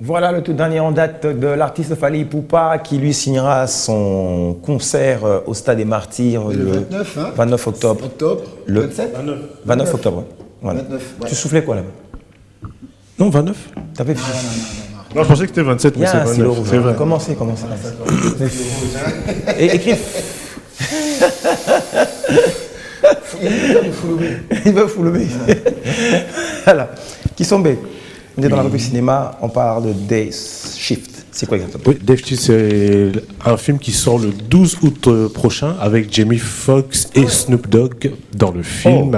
Voilà le tout dernier en date de l'artiste Fally Ipupa qui lui signera son concert au Stade des Martyrs le 29, hein 29 octobre. Le 27 29 octobre. Voilà. 29, ouais. Tu soufflais quoi là-bas? Non, 29. T'avais Non, je pensais que c'était 27, mais c'est 29. C'est vrai. Commencez. Et écris. Il va full lever. Voilà. Qui sont B. On est dans la rubrique cinéma, on parle de Day Shift. C'est quoi exactement? Oui, Day Shift, c'est un film qui sort le 12 août prochain avec Jamie Foxx et Snoop Dogg dans le film.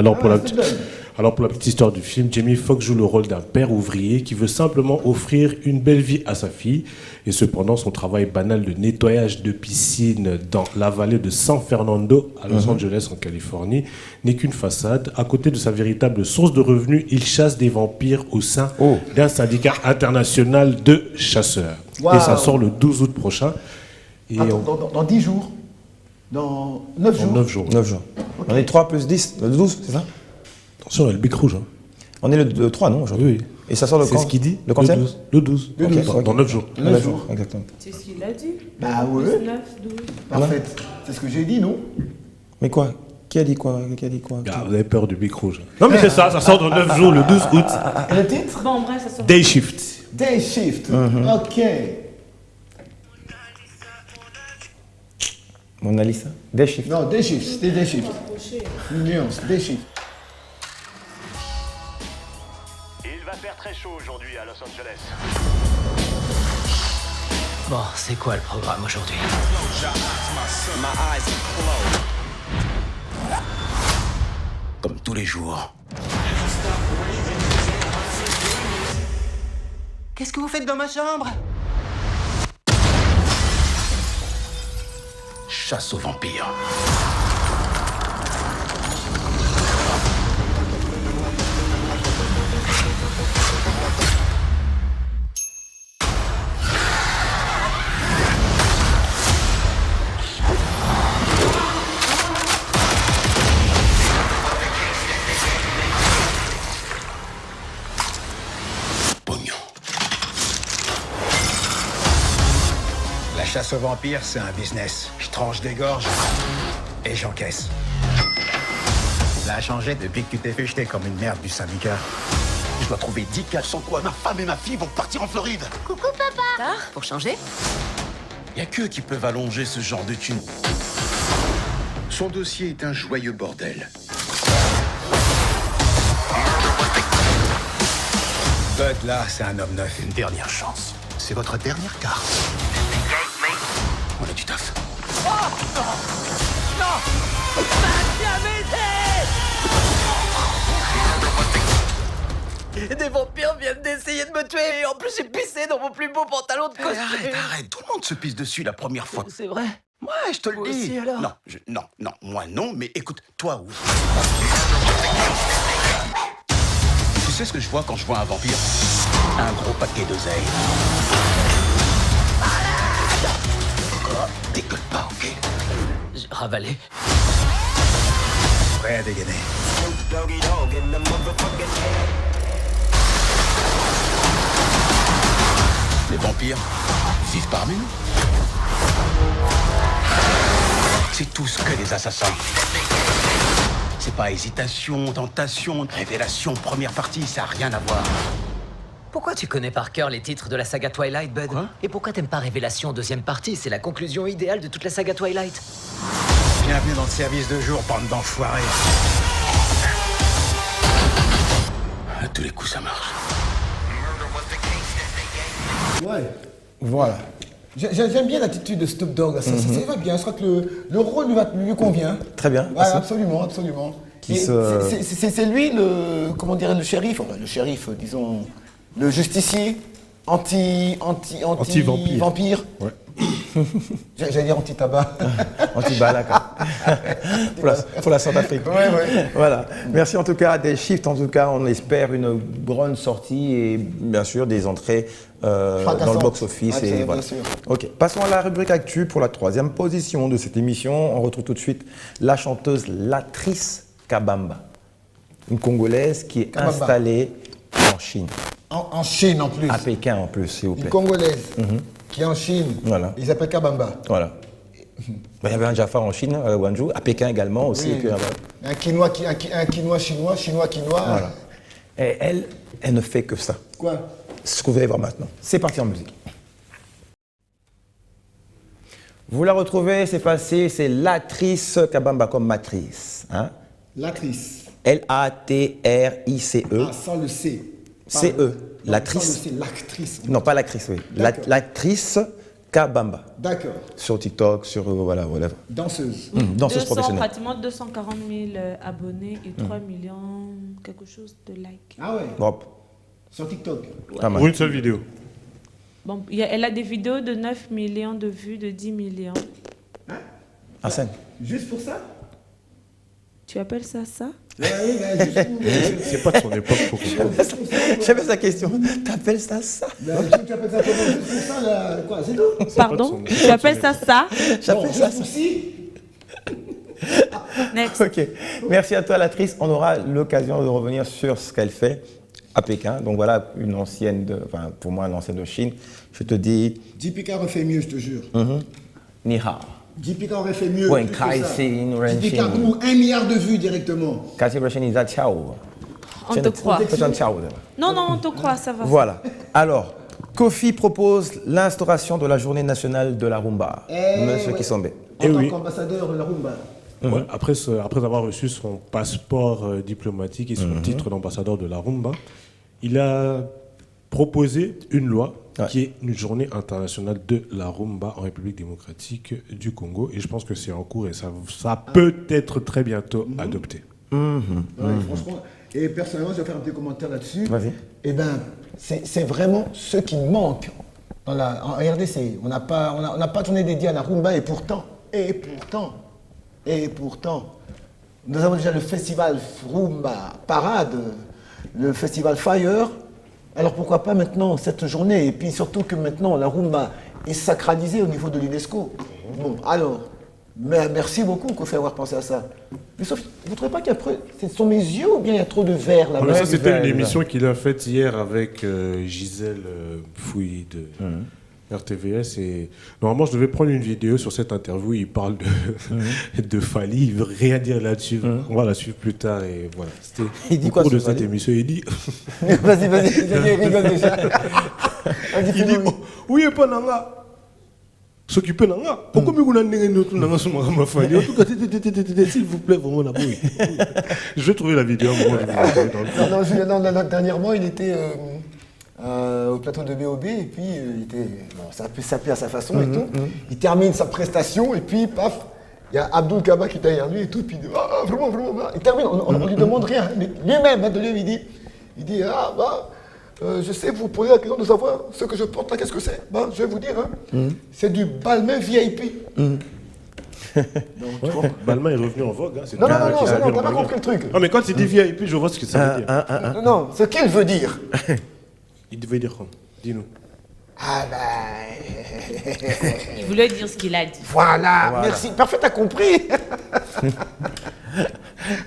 Alors pour la petite histoire du film, Jamie Foxx joue le rôle d'un père ouvrier qui veut simplement offrir une belle vie à sa fille. Et cependant, son travail banal de nettoyage de piscine dans la vallée de San Fernando, à Los Angeles, en Californie, n'est qu'une façade. À côté de sa véritable source de revenus, il chasse des vampires au sein d'un syndicat international de chasseurs. Wow. Et ça sort le 12 août prochain. Et dans 10 jours. Dans 9 jours. 9 jours. 9 jours. Okay. On est 3 plus 10, le 12, c'est ça? Attention, il y a le bic rouge. Hein. On est le 3, non, aujourd'hui? Oui. Et ça sort le quand? C'est ce qu'il dit. Le cancer? Le 12. Okay. Dans 9 jours. 9 jours, exactement. C'est ce qu'il a dit. Bah ouais. 9, 12. Parfait. C'est ce que j'ai dit, non? Mais quoi? Qui a dit quoi? Ah, vous avez peur du bic rouge. Non, mais c'est ça sort dans 9 jours, le 12 août. Et le titre? Bon, bref, ça sort. Day Shift. Day Shift. Ok. Mona Lisa? Day Shift. Non, Day Shift. C'était Day Shift. Une nuance. Day Shift. Il va faire très chaud aujourd'hui à Los Angeles. Bon, c'est quoi le programme aujourd'hui? Comme tous les jours. Qu'est-ce que vous faites dans ma chambre? Chasse aux vampires. La chasse aux vampires, c'est un business. Je tranche des gorges et j'encaisse. Ça a changé depuis que tu t'es fait jeter comme une merde du syndicat. Je dois trouver 10 caches sans quoi ma femme et ma fille vont partir en Floride. Coucou papa. Tard, pour changer. Y a qu'eux qui peuvent allonger ce genre de thune. Son dossier est un joyeux bordel. Bud, là, c'est un homme neuf. Une dernière chance. C'est votre dernière carte. On a du taf. Des vampires viennent d'essayer de me tuer et en plus j'ai pissé dans mon plus beau pantalon de costume. Arrête, tout le monde se pisse dessus la première fois. C'est vrai. Ouais, je te le Moi dis. aussi, alors. Non, moi non, mais écoute, toi oui. Tu sais ce que je vois quand je vois un vampire? Un gros paquet d'oseille. Décolle pas, ok? J'ai ravalé. Prêt à dégainer. Les vampires vivent parmi nous. C'est tous que des assassins. C'est pas hésitation, tentation, révélation, première partie, ça a rien à voir. Pourquoi tu connais par cœur les titres de la saga Twilight, Bud? Quoi? Et pourquoi t'aimes pas Révélation deuxième partie? C'est la conclusion idéale de toute la saga Twilight. Bienvenue dans le service de jour, bande d'enfoirés. À tous les coups, ça marche. Ouais. Voilà. J'aime bien l'attitude de Snoop Dogg. Ça va bien. Je crois que le rôle lui convient. Très bien. Ouais, Merci. absolument. C'est lui comment dirait le shérif, enfin, le shérif, disons, le justicier anti-vampire. Ouais. J'allais dire anti-tabac. Anti-balaka. pour la Centrafrique. Ouais. Voilà. Merci en tout cas des Shift. En tout cas, on espère une grande sortie et bien sûr des entrées dans le box-office. Ouais, Voilà. bien sûr. Ok. Passons à la rubrique Actu pour la 3e position de cette émission. On retrouve tout de suite la chanteuse Latrice Kabamba, une Congolaise qui est installée en Chine. En Chine en plus. À Pékin en plus, s'il vous Une plaît. Congolaise qui est en Chine. Voilà. Ils appellent Kabamba. Voilà. Ben, il y avait un Jafar en Chine, à Guangzhou, à Pékin également aussi. Oui, Et puis, un quinoa, un quinoa chinois, chinois quinoa. voilà. Et elle ne fait que ça. Quoi? C'est ce que vous allez voir maintenant. C'est parti en musique. Vous la retrouvez, c'est facile, c'est l'actrice Kabamba comme matrice. Hein? L'actrice. L-A-T-R-I-C-E. Ah, sans le C. C-E. Non, L'actrice. sans le C, l'actrice. Non, pas l'actrice, oui. D'accord. L'actrice Kabamba. D'accord. Sur TikTok, sur voilà, whatever. Danseuse. Danseuse professionnelle. Pratiquement 240 000 abonnés et 3 millions quelque chose de likes. Ah ouais. Hop, Sur TikTok. pas mal. Pour une seule vidéo. Bon, elle a des vidéos de 9 millions de vues, de 10 millions. En scène. Juste pour ça? Tu appelles ça ça? Oui, ben, juste pour- C'est pas de son époque, faut comprendre. J'avais sa question. T'appelles ça ça? Ben, tu appelles ça comment? Juste pour ça, là, quoi? C'est tout? Pardon? Tu appelles ça ça? Bon, juste pour si. Next. Ok. Merci à toi, l'actrice. On aura l'occasion de revenir sur ce qu'elle fait à Pékin. Donc voilà, une ancienne, enfin pour moi, une ancienne de Chine. Je te dis, JPK aurait fait mieux, je te jure. ni hao. JPK aurait fait mieux. Ouais, plus que ça. Kaisi, Nurenchi. JPK ou 1 milliard de vues directement. Kasi prochaine, ils a ciao. On te croit. Fais-toi un ciao. Non, non, on te croit, ça va. Voilà. Alors, Kofi propose l'instauration de la journée nationale de la rumba. Monsieur ouais. Kisombe. En Eh tant oui. qu'ambassadeur de la rumba. Ouais, après avoir reçu son passeport diplomatique et son titre d'ambassadeur de la rumba, il a proposé une loi qui est une journée internationale de la rumba en République démocratique du Congo. Et je pense que c'est en cours et ça peut être très bientôt adopté. Ouais, franchement. Et personnellement, je vais faire un petit commentaire là-dessus. Vas-y. Eh bien, c'est vraiment ce qui manque en RDC. On n'a pas tourné dédié à la rumba et pourtant, nous avons déjà le festival Rumba Parade, le festival Fire. Alors pourquoi pas maintenant cette journée? Et puis surtout que maintenant la rumba est sacralisée au niveau de l'UNESCO. Bon, alors, mais merci beaucoup qu'on fait avoir pensé à ça. Mais sauf, vous ne trouvez pas qu'après, ce sont mes yeux ou bien il y a trop de verre là-bas? Mais ça, Ouais, c'était une exact. émission qu'il a faite hier avec Gisèle Fouilly de RTVS. Et normalement, je devais prendre une vidéo sur cette interview. Il parle de Fally. Il veut rien dire là-dessus. On va la suivre plus tard. Et voilà. C'était Il dit au quoi cours de sur cette Fally émission. Il dit Vas-y, rigole déjà. Vas-y, il dit fais-nous. oui, pas nanga. S'occuper nanga. Pourquoi me goûter notre nanga sur ma Fally? En tout cas, s'il vous plaît, vraiment la bouille. Je vais trouver la vidéo. Moi, je vais la trouver dans le- Non, Julien, dernièrement, il était au plateau de BOB et puis il était. Bon, ça peut s'appeler à sa façon et tout. Il termine sa prestation et puis, paf, il y a Abdul Kaba qui est derrière lui et tout. Puis il dit vraiment. Il termine, on lui demande rien. Mais lui-même, de lui, il dit je sais, vous posez la question de savoir ce que je porte là, qu'est-ce que c'est? Je vais vous dire, c'est du Balmain VIP. Donc, tu vois. Balmain est revenu en vogue. Hein. C'est Non, tout non, le monde qui non, s'appelle t'as pas Balmain. compris le truc. Non, mais quand il dit VIP, je vois ce que ça veut dire. Non, ce qu'il veut dire. Il devait dire quoi? Dis-nous. Ah ben. Il voulait dire ce qu'il a dit. Voilà, merci. Parfait, t'as compris.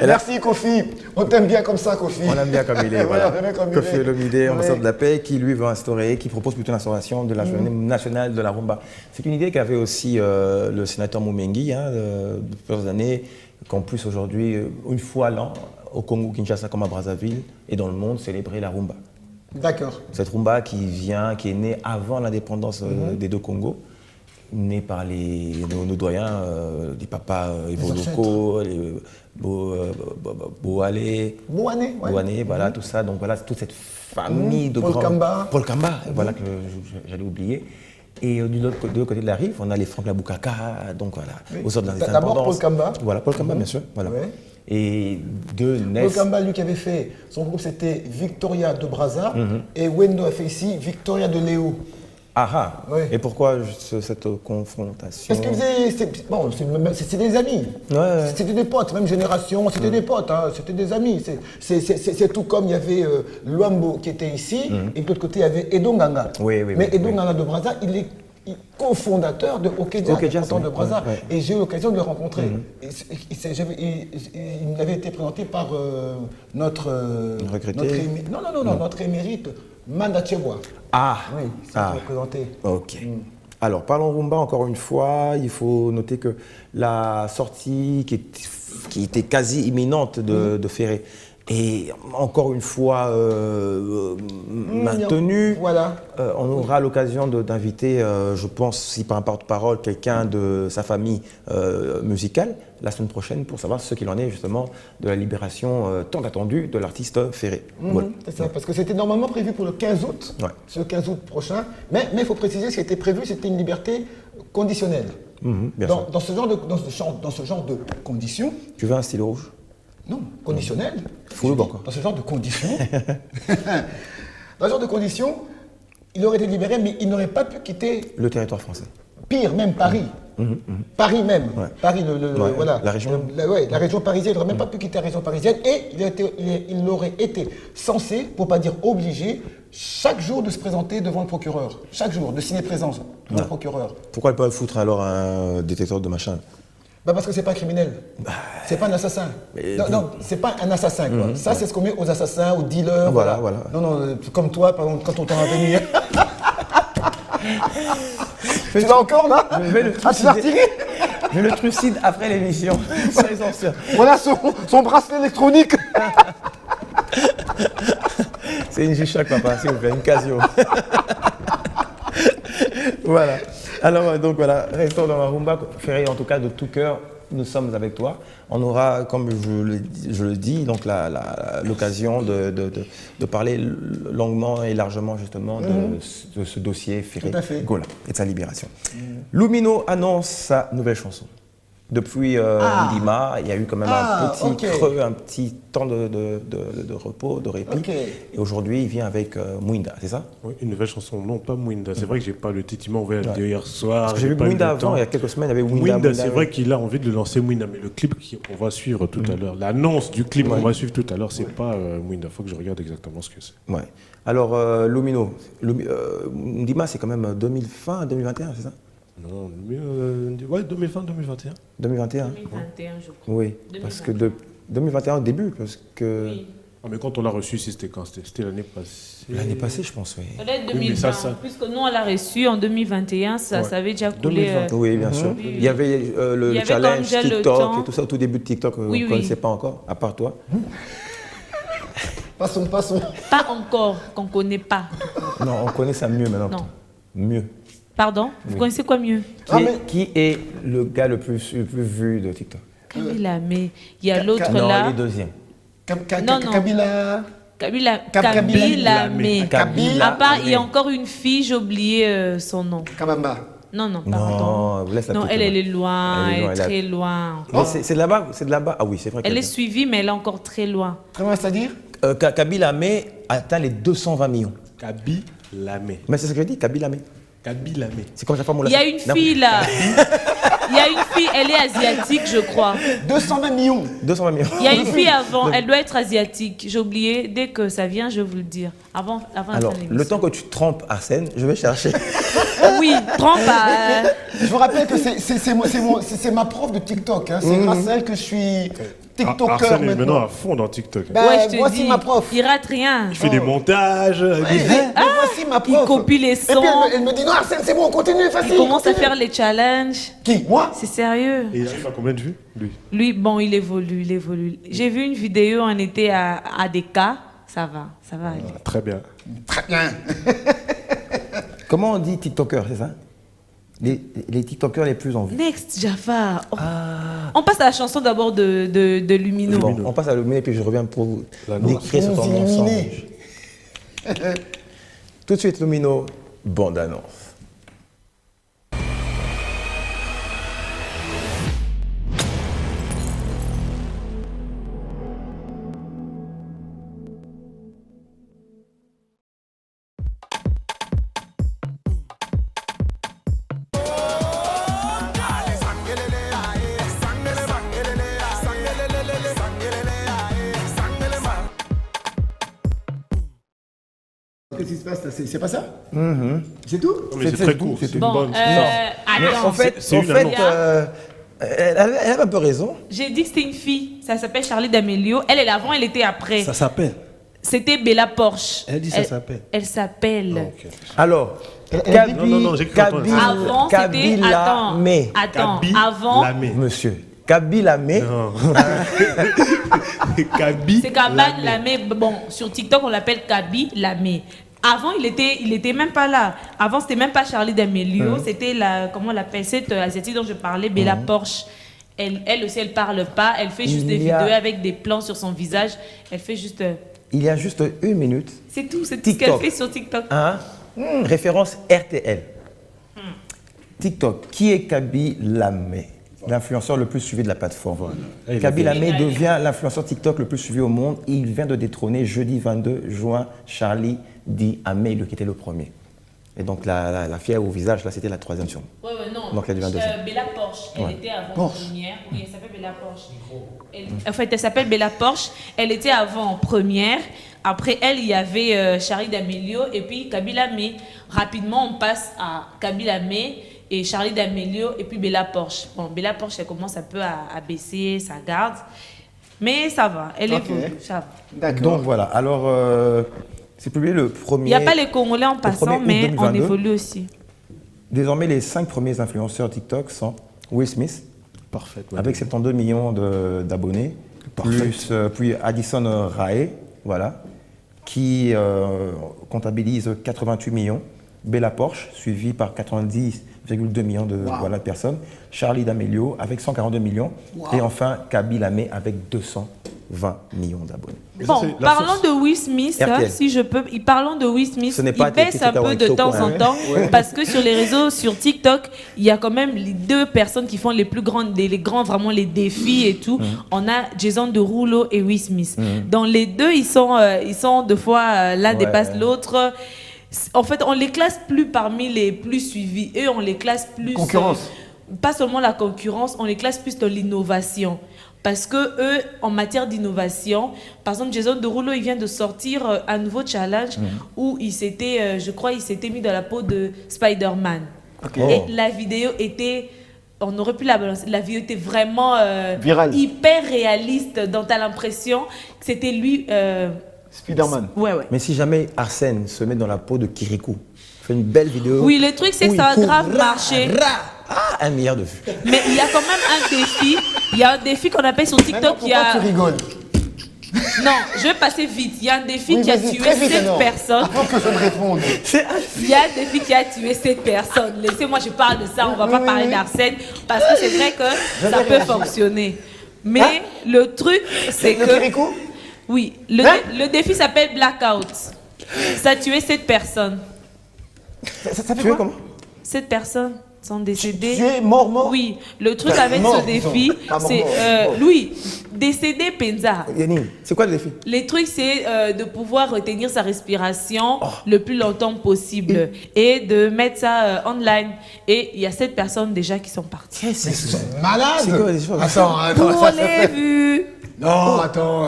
Merci Kofi. On t'aime bien comme ça, Kofi. On l'aime bien comme il est. Voilà. on l'aime bien comme il Kofi est. Olomide, ambassadeur Ouais. de la paix, qui lui veut instaurer, qui propose plutôt l'instauration de la journée nationale de la rumba. C'est une idée qu'avait aussi le sénateur Moumengi, de plusieurs années, qu'en plus aujourd'hui, une fois l'an, au Congo, Kinshasa comme à Brazzaville et dans le monde, célébrer la rumba. D'accord. Cette rumba qui est née avant l'indépendance des deux Congos, née par nos doyens, les papas Evoloko, les Boalé, Boané, ouais. Boané, voilà, tout ça. Donc voilà, toute cette famille de Paul grands... Kamba. Paul Kamba, voilà, que j'allais oublier. Et de l'autre côté de la rive, on a les Franck Laboukaka, donc voilà, aux ordres de D'abord l'indépendance. Paul Kamba. Voilà, Paul Kamba, bien sûr. Voilà. Ouais. Et de Paul Ness. Kamba, lui qui avait fait, son groupe c'était Victoria de Brazza, et Wendo a fait ici Victoria de Léo. Ah ah. Ouais. Et pourquoi cette confrontation? Parce qu'ils faisaient, c'est des amis. Ouais. C'était des potes, même génération, c'était des potes, hein, c'était des amis. C'est tout comme il y avait Luambo qui était ici, et de l'autre côté il y avait Edo Nganga. Oui, Mais Edo oui. Nganga de Brazza, il est cofondateur de OK Jazz, OK Jazz, pourtant de oui. Brazza. Ouais. Et j'ai eu l'occasion de le rencontrer. Il avait été présenté par notre Regretté. notre émérite, Manda Chebwa. Ah, Oui, ça peut représenter. ok. Alors, parlons rumba encore une fois. Il faut noter que la sortie qui était quasi imminente de Ferré est encore une fois maintenue. Voilà. On aura l'occasion d'inviter, je pense, si par un porte-parole, quelqu'un de sa famille musicale la semaine prochaine pour savoir ce qu'il en est justement de la libération tant attendue de l'artiste Ferré. Voilà. C'est ça, parce que c'était normalement prévu pour le 15 août, Ouais. ce 15 août prochain, mais il faut préciser ce qui était prévu, c'était une liberté conditionnelle. Bien sûr. Dans ce genre de conditions, Tu veux un stylo rouge? non, conditionnel. Fous-le bon, quoi. Dans ce genre de conditions, dans ce genre de conditions, il aurait été libéré, mais il n'aurait pas pu quitter, Le territoire français. pire même, Paris. Paris même. Ouais. Paris, Ouais, voilà. la région. La région parisienne, il n'aurait même pas pu quitter la région parisienne et il aurait été censé, pour ne pas dire obligé, chaque jour de se présenter devant le procureur. Chaque jour, de signer présence devant le procureur. Pourquoi ils peuvent foutre alors un détecteur de machin? Bah parce que c'est pas un criminel. C'est pas un assassin. Non, c'est pas un assassin, quoi. Ça, c'est ce qu'on met aux assassins, aux dealers. Voilà. Non, comme toi, par exemple, quand on t'en a venu. Tu l'as encore, là? Je vais le Ah, tu l'as retiré? Je le trucide après l'émission. Soyez-en sûrs. Voilà son bracelet électronique. C'est une G-Shock, papa, s'il vous plaît, une Casio. Voilà. Alors, donc voilà, restons dans la rumba. Ferré, en tout cas, de tout cœur, nous sommes avec toi. On aura, comme je le dis, donc l'occasion de parler longuement et largement, justement, de ce dossier Ferré Tout à fait. Gola et de sa libération. Lumino annonce sa nouvelle chanson. Depuis Ndima, il y a eu quand même un petit creux, un petit temps de repos, de répit. Ok. Et aujourd'hui, il vient avec Mouinda, c'est ça? Oui, une nouvelle chanson, non pas Mouinda. C'est vrai que j'ai pas le titre, il m'a envoyé hier soir. Parce que j'ai vu pas eu Mouinda le avant, temps. il y a quelques semaines, il y avait Mouinda. Mouinda, c'est vrai qu'il a envie de le lancer Mouinda, mais le clip qu'on va suivre tout à l'heure, l'annonce du clip qu'on va suivre tout à l'heure, c'est pas Mouinda. Il faut que je regarde exactement ce que c'est. Ouais. Alors, Lumino, Ndima, c'est quand même 2020, 2021, c'est ça? Non, ouais, 2020, 2021. 2021. 2021, je crois. Oui, parce que 2021 au début, parce que Oui. Ah, mais quand on l'a reçu, c'était quand? C'était l'année passée. l'année passée, je pense, oui. Peut-être Oui, mais 2020, ça- puisque nous, on l'a reçu en 2021, ça avait déjà coulé. 2020. Oui, bien sûr. Oui. Il y avait Il y le avait challenge comme déjà le TikTok temps. et tout ça, au tout début de TikTok, on Oui, ne oui. connaissait pas encore, à part toi. Passons. Pas encore, qu'on ne connaît pas. Non, on connaît ça mieux maintenant. Non. Mieux. Pardon? Vous connaissez quoi mieux? Qui est le gars le plus vu de TikTok? Kabila, mais il y a l'autre Non, là. il est deuxième. Non, non. Kabila. Kabila, mais. Kabila. À part, il y a encore une fille, j'ai oublié son nom. Kamamba. Non, pardon. Non, laisse la Non, petite elle est là-bas. loin, Elle est loin, elle est très loin. Mais c'est de là-bas, c'est de là-bas. Ah oui, c'est vrai. Elle qu'elle- est suivie, mais elle est encore très loin. Comment c'est-à-dire? Kabila Amé atteint les 220 millions. Kabilamé. Mais c'est ce que je dis, Kabila Amé. Kabilamé. C'est comme ça, femme, on Il y a une fille là. Il y a une fille, elle est asiatique, je crois. 220 millions. 220 millions. Il y a une fille avant, elle doit être asiatique. J'ai oublié, dès que ça vient, je vais vous le dire. Avant Alors, de faire le l'émission. temps que tu trompes Arsène, je vais chercher. Oui, trompe Je vous rappelle que c'est ma prof de TikTok. Hein. C'est grâce à elle que je suis TikToker Arsène est maintenant maintenant. à fond dans TikTok. Bah, Ouais, je te voici dis, ma prof. il rate rien. Il fait des montages. Mais voici ma Il prof. copie les Et puis sons. elle me dit non Arsène c'est bon, continue, facile. Il commence à continue. faire les challenges. Qui? Moi? C'est sérieux. Et il arrive à combien de vues, lui? Lui, bon, il évolue. J'ai vu une vidéo, on était à ADK. Ça va aller. Très bien. Très bien. Comment on dit TikToker, c'est ça? Les TikTokers les plus en vue. Next, Jafar. Oh. On passe à la chanson d'abord de Lumino. Bon, on passe à l'illuminé, puis je reviens pour L'annonce. décrire sur ton Nous ensemble. illuminer. Tout de suite, Lumino, bande annonce. Qu'est-ce qui se passe là? C'est pas ça? C'est tout? Mais c'est très court. C'est une Bon, bonne. attends. En fait, c'est une annonce. elle avait un peu raison. J'ai dit que c'était une fille. Ça s'appelle Charlie D'Amelio. Elle est avant, elle était après. Ça s'appelle. C'était Bella Porsche. Elle dit ça s'appelle. Elle s'appelle. Alors, Non, j'ai cru entendre ça. Avant, c'était. Attends. Kaby Avant. Lamé. Monsieur, Kaby Lamé. Non. Kaby C'est Kaban Lamé. Bon, sur TikTok, on l'appelle Kaby Lamé. Avant, il était même pas là. Avant, c'était même pas Charli D'Amelio. C'était comment on l'appelle, cette asiatique dont je parlais, Bella Porsche. Elle aussi, elle parle pas. Elle fait juste des vidéos avec des plans sur son visage. Elle fait juste. Il y a juste 1 minute. C'est tout ce qu'elle TikTok. fait sur TikTok. Référence RTL. TikTok. Qui est Kaby Lamé? L'influenceur le plus suivi de la plateforme. Voilà. Kaby Lamé devient l'influenceur TikTok le plus suivi au monde. Il vient de détrôner jeudi 22 juin Charli D'Amelio qui était le premier. Et donc la fière au visage, là, c'était la 3e sur. Ouais, non. Donc, elle devient deuxième. Bella Porsche, elle était avant Porsche. première. Oui, elle s'appelle Bella Porsche. En fait, elle s'appelle Bella Porsche. Elle était avant première. Après elle, il y avait Charli D'Amelio et puis Kaby Lamé. Rapidement, on passe à Kaby Lamé et Charli D'Amelio et puis Bella Porsche. Bon, Bella Porsche, elle commence un peu à baisser sa garde. Mais ça va, elle évolue, ça va. D'accord. Donc voilà, alors c'est publié le premier. Il n'y a pas les Congolais en passant, 1er août mais 2022. on évolue aussi. Désormais, les 5 premiers influenceurs TikTok sont Will Smith, Parfait. avec 72 millions d'abonnés, puis Addison Rae, voilà, qui comptabilise 88 millions, Bella Porsche, suivi par 90,2 millions de personnes, Charli D'Amelio avec 142 millions, et enfin Kaby Lamé avec 220 millions d'abonnés. Bon, parlons de Will Smith, RTL. si je peux. Parlons de Will Smith. Ce n'est Il pas baisse un peu de temps en temps parce que sur les réseaux, sur TikTok, il y a quand même les 2 personnes qui font les plus grandes, vraiment les défis et tout. On a Jason Derulo et Will Smith. Dans les 2, ils sont 2 fois l'un dépasse l'autre. En fait, on les classe plus parmi les plus suivis. Eux, on les classe plus. Concurrence. Pas seulement la concurrence, on les classe plus dans l'innovation. Parce que eux, en matière d'innovation, par exemple, Jason Derulo, il vient de sortir un nouveau challenge où il s'était, je crois, il s'était mis dans la peau de Spider-Man. Et la vidéo était, on aurait pu la balancer, la vidéo était vraiment Virale. hyper réaliste, dont tu as l'impression que c'était lui. Spider-Man. Ouais. Mais si jamais Arsène se met dans la peau de Kirikou, fait une belle vidéo. Oui, le truc, c'est que ça a grave marché. 1 milliard de vues. Mais il y a quand même un défi. Il y a un défi qu'on appelle sur TikTok. Pourquoi tu rigoles? Non, je vais passer vite. Il y a un défi Oui, qui a vas-y, tué très vite, 7 alors. personnes. Avant que je ne réponde. Il y a un défi qui a tué 7 personnes. Laissez-moi, je parle de ça. On ne va pas parler d'Arsène parce que c'est vrai que ça peut fonctionner. Mais le truc, c'est Le que. Kirikou? Oui, le défi s'appelle Blackout. Ça a tué 7 personnes. Ça fait Tu veux quoi? comment 7 personnes sont décédées. Tu es mort? Oui, le truc Enfin, avec mort, ce défi, disons. Pas mort, c'est. mort. Louis, décédé Penza. Yannick, c'est quoi le défi? Les trucs, c'est de pouvoir retenir sa respiration le plus longtemps possible et de mettre ça online. Et il y a 7 personnes déjà qui sont parties. Mais ils sont malades. C'est quoi les choses? Attends, Pour ça les fait... vues. Non, attends.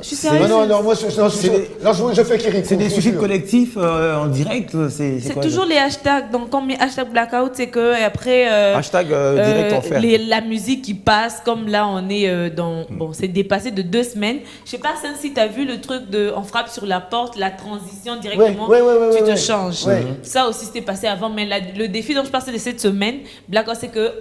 Je suis sérieuse. Non, moi, je fais Kirikou. C'est des faut suicides sûr. collectifs en direct. C'est C'est quoi, toujours les hashtags. Donc, quand on met hashtag blackout, c'est que après. Hashtag direct enfer. La musique qui passe, comme là, on est dans. Bon, c'est dépassé de 2 semaines. Je sais pas si tu as vu le truc de. On frappe sur la porte, la transition directement, Ouais, tu te ouais. changes. Ouais. Ça aussi, c'était passé avant. Mais le défi dont je parlais de cette semaine, blackout, c'est que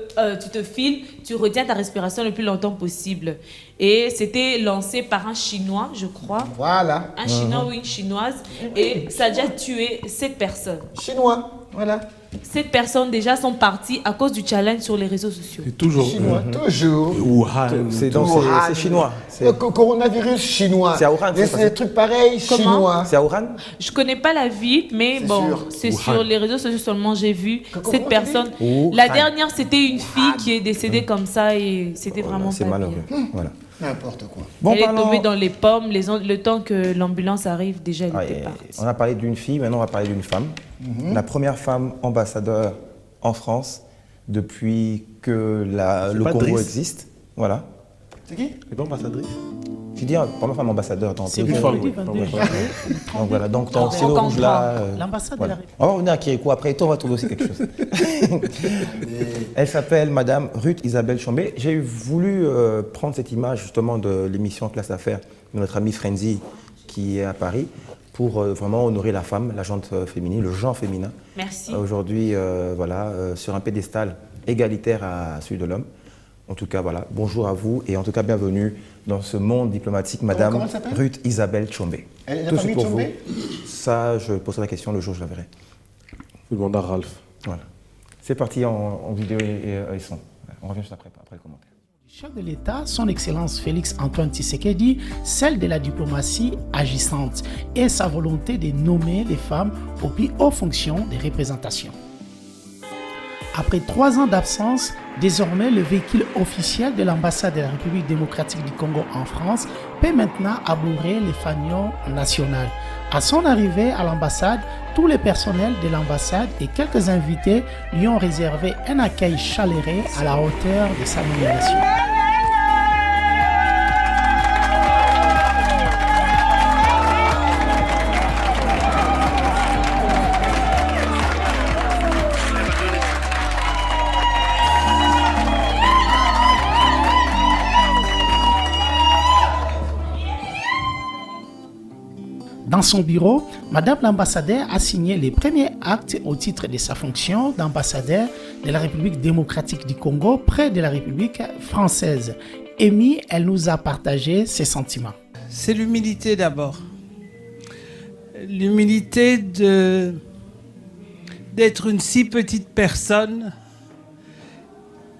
tu te files, tu retiens ta respiration le plus longtemps possible. Et c'était lancé par un Chinois, je crois. Voilà. Un Chinois ou une Chinoise. Et ça a déjà tué 7 personnes. Chinois. Voilà. 7 personnes déjà sont parties à cause du challenge sur les réseaux sociaux. C'est toujours. Chinois, toujours. Wuhan. C'est chinois. Le coronavirus chinois. C'est à Wuhan, c'est C'est passé. des trucs pareils, Comment? chinois. C'est à Wuhan? Je connais pas la ville, mais C'est bon, sûr. c'est Wuhan. sur les réseaux sociaux seulement j'ai vu Comment cette tu personne. dis? La Wuhan. dernière, c'était une fille qui est décédée comme ça et c'était vraiment C'est pas malheureux. bien. Voilà. N'importe quoi. Bon, Elle est parlons- tombée dans les pommes. Le temps que l'ambulance arrive, déjà elle Ah, était et partie. on a parlé d'une fille, maintenant on va parler d'une femme. La première femme ambassadeur en France depuis que le pas Congo Driss existe. Voilà. C'est qui? C'est pas ambassadrice? Je dis première femme ambassadeur. C'est une femme, oui. Donc voilà, donc ton stylo on rouge là. comprend. L'ambassade de la République. On va revenir à Kirikou après, et toi on va trouver aussi quelque chose. Elle s'appelle Madame Ruth Isabelle Chambé. J'ai voulu prendre cette image justement de l'émission Classe Affaires de notre ami Frenzy qui est à Paris pour vraiment honorer la femme, la gente féminine, le genre féminin. Merci. Aujourd'hui, sur un pédestal égalitaire à celui de l'homme. En tout cas, voilà, bonjour à vous et en tout cas, bienvenue dans ce monde diplomatique, Madame Comment elle s'appelle ? Ruth Isabelle Tshombe. Elle est la Tout de famille suite pour vous. Tshombe ? Ça, je poserai la question le jour où je la verrai. Je demande à Ralph. Voilà. C'est parti en vidéo et son. On revient juste après le commentaire. Chef de l'État, son Excellence Félix Antoine Tshisekedi, celle de la diplomatie agissante et sa volonté de nommer les femmes aux plus hautes fonctions de représentation. Après 3 ans d'absence, désormais le véhicule officiel de l'ambassade de la République démocratique du Congo en France peut maintenant abourer les fanions nationales. À son arrivée à l'ambassade, tous les personnels de l'ambassade et quelques invités lui ont réservé un accueil chaleureux à la hauteur de sa nomination. Dans son bureau, Madame l'ambassadeur a signé les premiers actes au titre de sa fonction d'ambassadeur de la République démocratique du Congo près de la République française. Amy, elle nous a partagé ses sentiments. C'est l'humilité d'abord. L'humilité d'être une si petite personne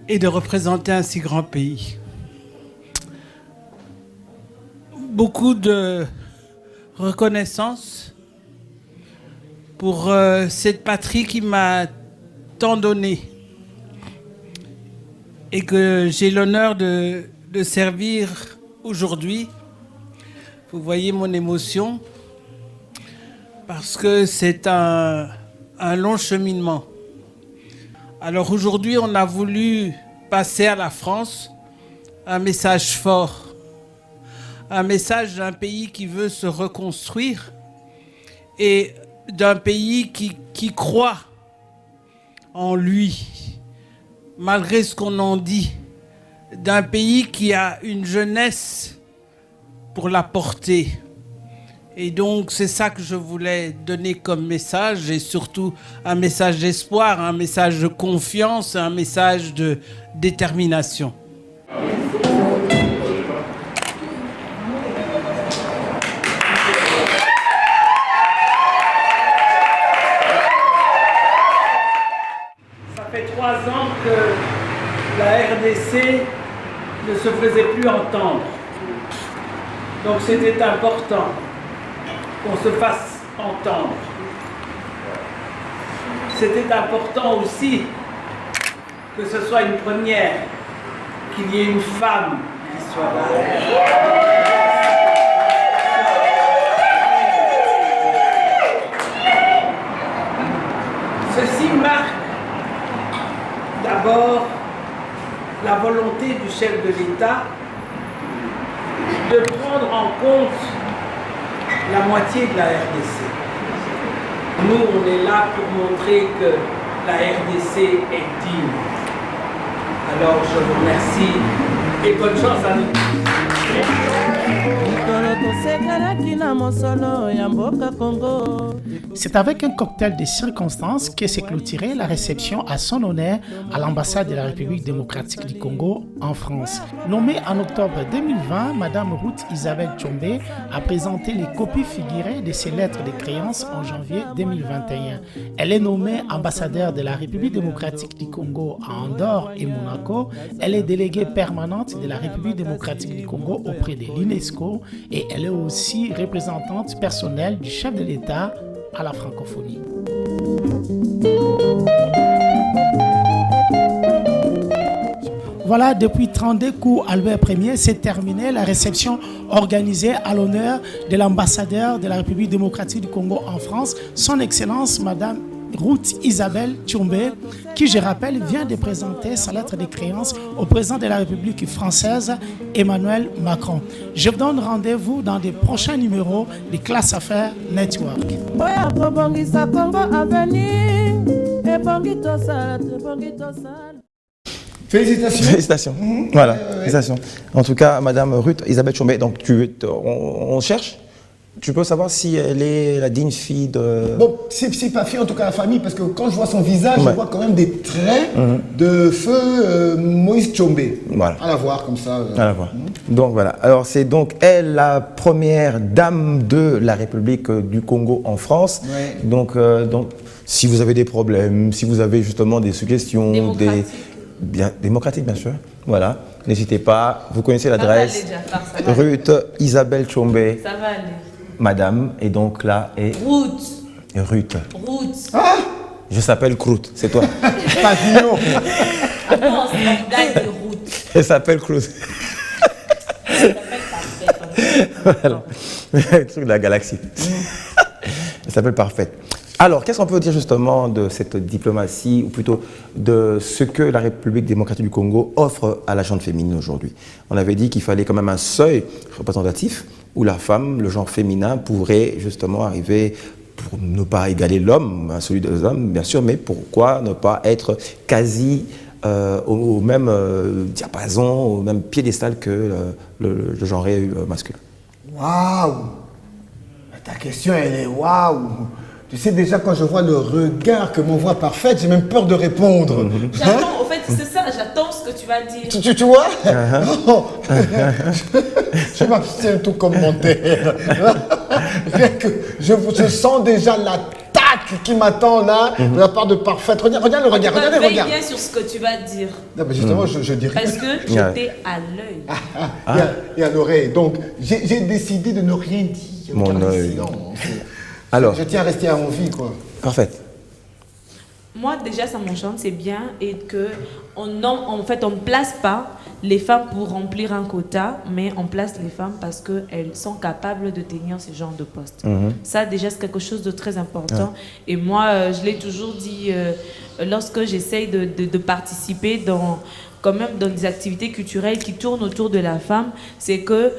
et de représenter un si grand pays. Beaucoup de reconnaissance pour cette patrie qui m'a tant donné et que j'ai l'honneur de servir aujourd'hui. Vous voyez mon émotion parce que c'est un long cheminement. Alors aujourd'hui, on a voulu passer à la France un message fort. Un message d'un pays qui veut se reconstruire et d'un pays qui croit en lui, malgré ce qu'on en dit, d'un pays qui a une jeunesse pour la porter. Et donc c'est ça que je voulais donner comme message, et surtout un message d'espoir, un message de confiance, un message de détermination. Ça fait 3 ans que la RDC ne se faisait plus entendre. Donc c'était important qu'on se fasse entendre. C'était important aussi que ce soit une première, qu'il y ait une femme qui soit là. Ceci marque d'abord la volonté du chef de l'État de prendre en compte la moitié de la RDC. Nous, on est là pour montrer que la RDC est digne. Alors, je vous remercie et bonne chance à nous. C'est avec un cocktail de circonstances que s'est clôturée la réception à son honneur à l'ambassade de la République démocratique du Congo en France. Nommée en octobre 2020, Madame Ruth Isabelle Tshombe a présenté les copies figurées de ses lettres de créance en janvier 2021. Elle est nommée ambassadeur de la République démocratique du Congo à Andorre et Monaco. Elle est déléguée permanente de la République démocratique du Congo auprès de l'UNESCO et elle est aussi représentante personnelle du chef de l'État à la francophonie. Voilà, depuis 32 coups Albert Ier, s'est terminée la réception organisée à l'honneur de l'ambassadeur de la République démocratique du Congo en France, son Excellence Madame Ruth Isabelle Tshombe, qui, je rappelle, vient de présenter sa lettre de créance au président de la République française, Emmanuel Macron. Je vous donne rendez-vous dans des prochains numéros de Classe Affaires Network. Félicitations. Félicitations. Voilà, félicitations. En tout cas, Madame Ruth Isabelle Tshombe, donc on cherche Tu peux savoir si elle est la digne fille de... Bon, c'est pas fille, en tout cas la famille, parce que quand je vois son visage, je Ouais. vois quand même des traits de feu Moïse Tchombe. Voilà. À la voir comme ça. À la voir. Donc voilà. Alors c'est donc elle la première dame de la République du Congo en France. Ouais. Donc si vous avez des problèmes, si vous avez justement des suggestions, démocratiques bien sûr. Voilà. N'hésitez pas. Vous connaissez l'adresse. Ruth Isabelle Tchombe, Ça va aller. madame. Et donc là est Ruth. Je s'appelle Croûte, c'est toi. Pavillon. Non, c'est une blague de route. Elle s'appelle Croûte. Voilà. Le truc de la galaxie. Elle s'appelle Parfaite. Alors, qu'est-ce qu'on peut dire justement de cette diplomatie, ou plutôt de ce que la République démocratique du Congo offre à la gente féminine aujourd'hui? On avait dit qu'il fallait quand même un seuil représentatif où la femme, le genre féminin, pourrait justement arriver, pour ne pas égaler l'homme, celui des hommes, bien sûr, mais pourquoi ne pas être quasi au même diapason, au même piédestal que le genre masculin? Waouh! Ta question, elle est waouh! Tu sais, déjà, quand je vois le regard que m'envoie Parfaite, j'ai même peur de répondre. J'attends, au fait, c'est ça, j'attends ce que tu vas dire. Tu vois? Oh. Je m'abstiens de tout commentaire. Rien que je sens déjà l'attaque qui m'attend là, de la part de Parfaite. Regarde le regard, regarde le regard. Veille bien sur ce que tu vas dire. Non, mais justement, je dirais. Parce que j'étais à l'œil. Et à l'oreille. Donc, j'ai décidé de ne rien dire. Mon œil. Alors, je tiens à rester en vie, quoi. Parfait. Moi, déjà, ça m'enchante, c'est bien, et que on ne place pas les femmes pour remplir un quota, mais on place les femmes parce qu'elles sont capables de tenir ce genre de poste. Ça, déjà, c'est quelque chose de très important. Et moi, je l'ai toujours dit, lorsque j'essaye de participer quand même dans des activités culturelles qui tournent autour de la femme, c'est que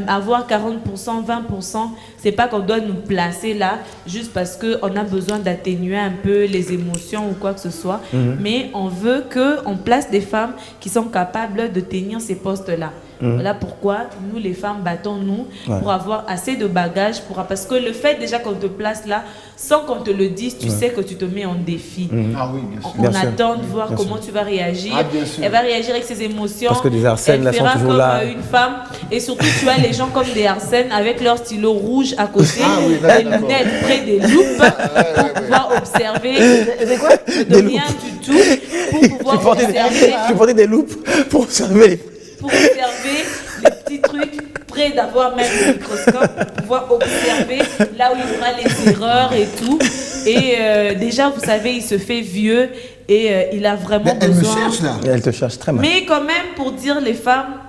avoir 40%, 20%, c'est pas qu'on doit nous placer là juste parce qu'on a besoin d'atténuer un peu les émotions ou quoi que ce soit, mais on veut qu'on place des femmes qui sont capables de tenir ces postes-là. Voilà pourquoi nous, les femmes, battons-nous pour avoir assez de bagages, parce que le fait déjà qu'on te place là, sans qu'on te le dise, tu sais que tu te mets en défi. Ah oui, bien sûr. On attend de voir comment tu vas réagir. Ah, bien sûr. Elle va réagir avec ses émotions. Parce que des Arsènes, là, sont fera toujours comme là. une femme. Et surtout, tu as les gens comme des Arsènes avec leur stylo rouge à côté, des lunettes près des loupes pour pouvoir observer de rien du tout, pour pouvoir observer. Tu portais des loupes pour observer. Pour observer les petits trucs, près d'avoir même le microscope, pour pouvoir observer là où il y aura les erreurs et tout. Et déjà, vous savez, il se fait vieux et il a vraiment besoin... Elle me cherche là. Elle te cherche très mal. Mais quand même, pour dire les femmes,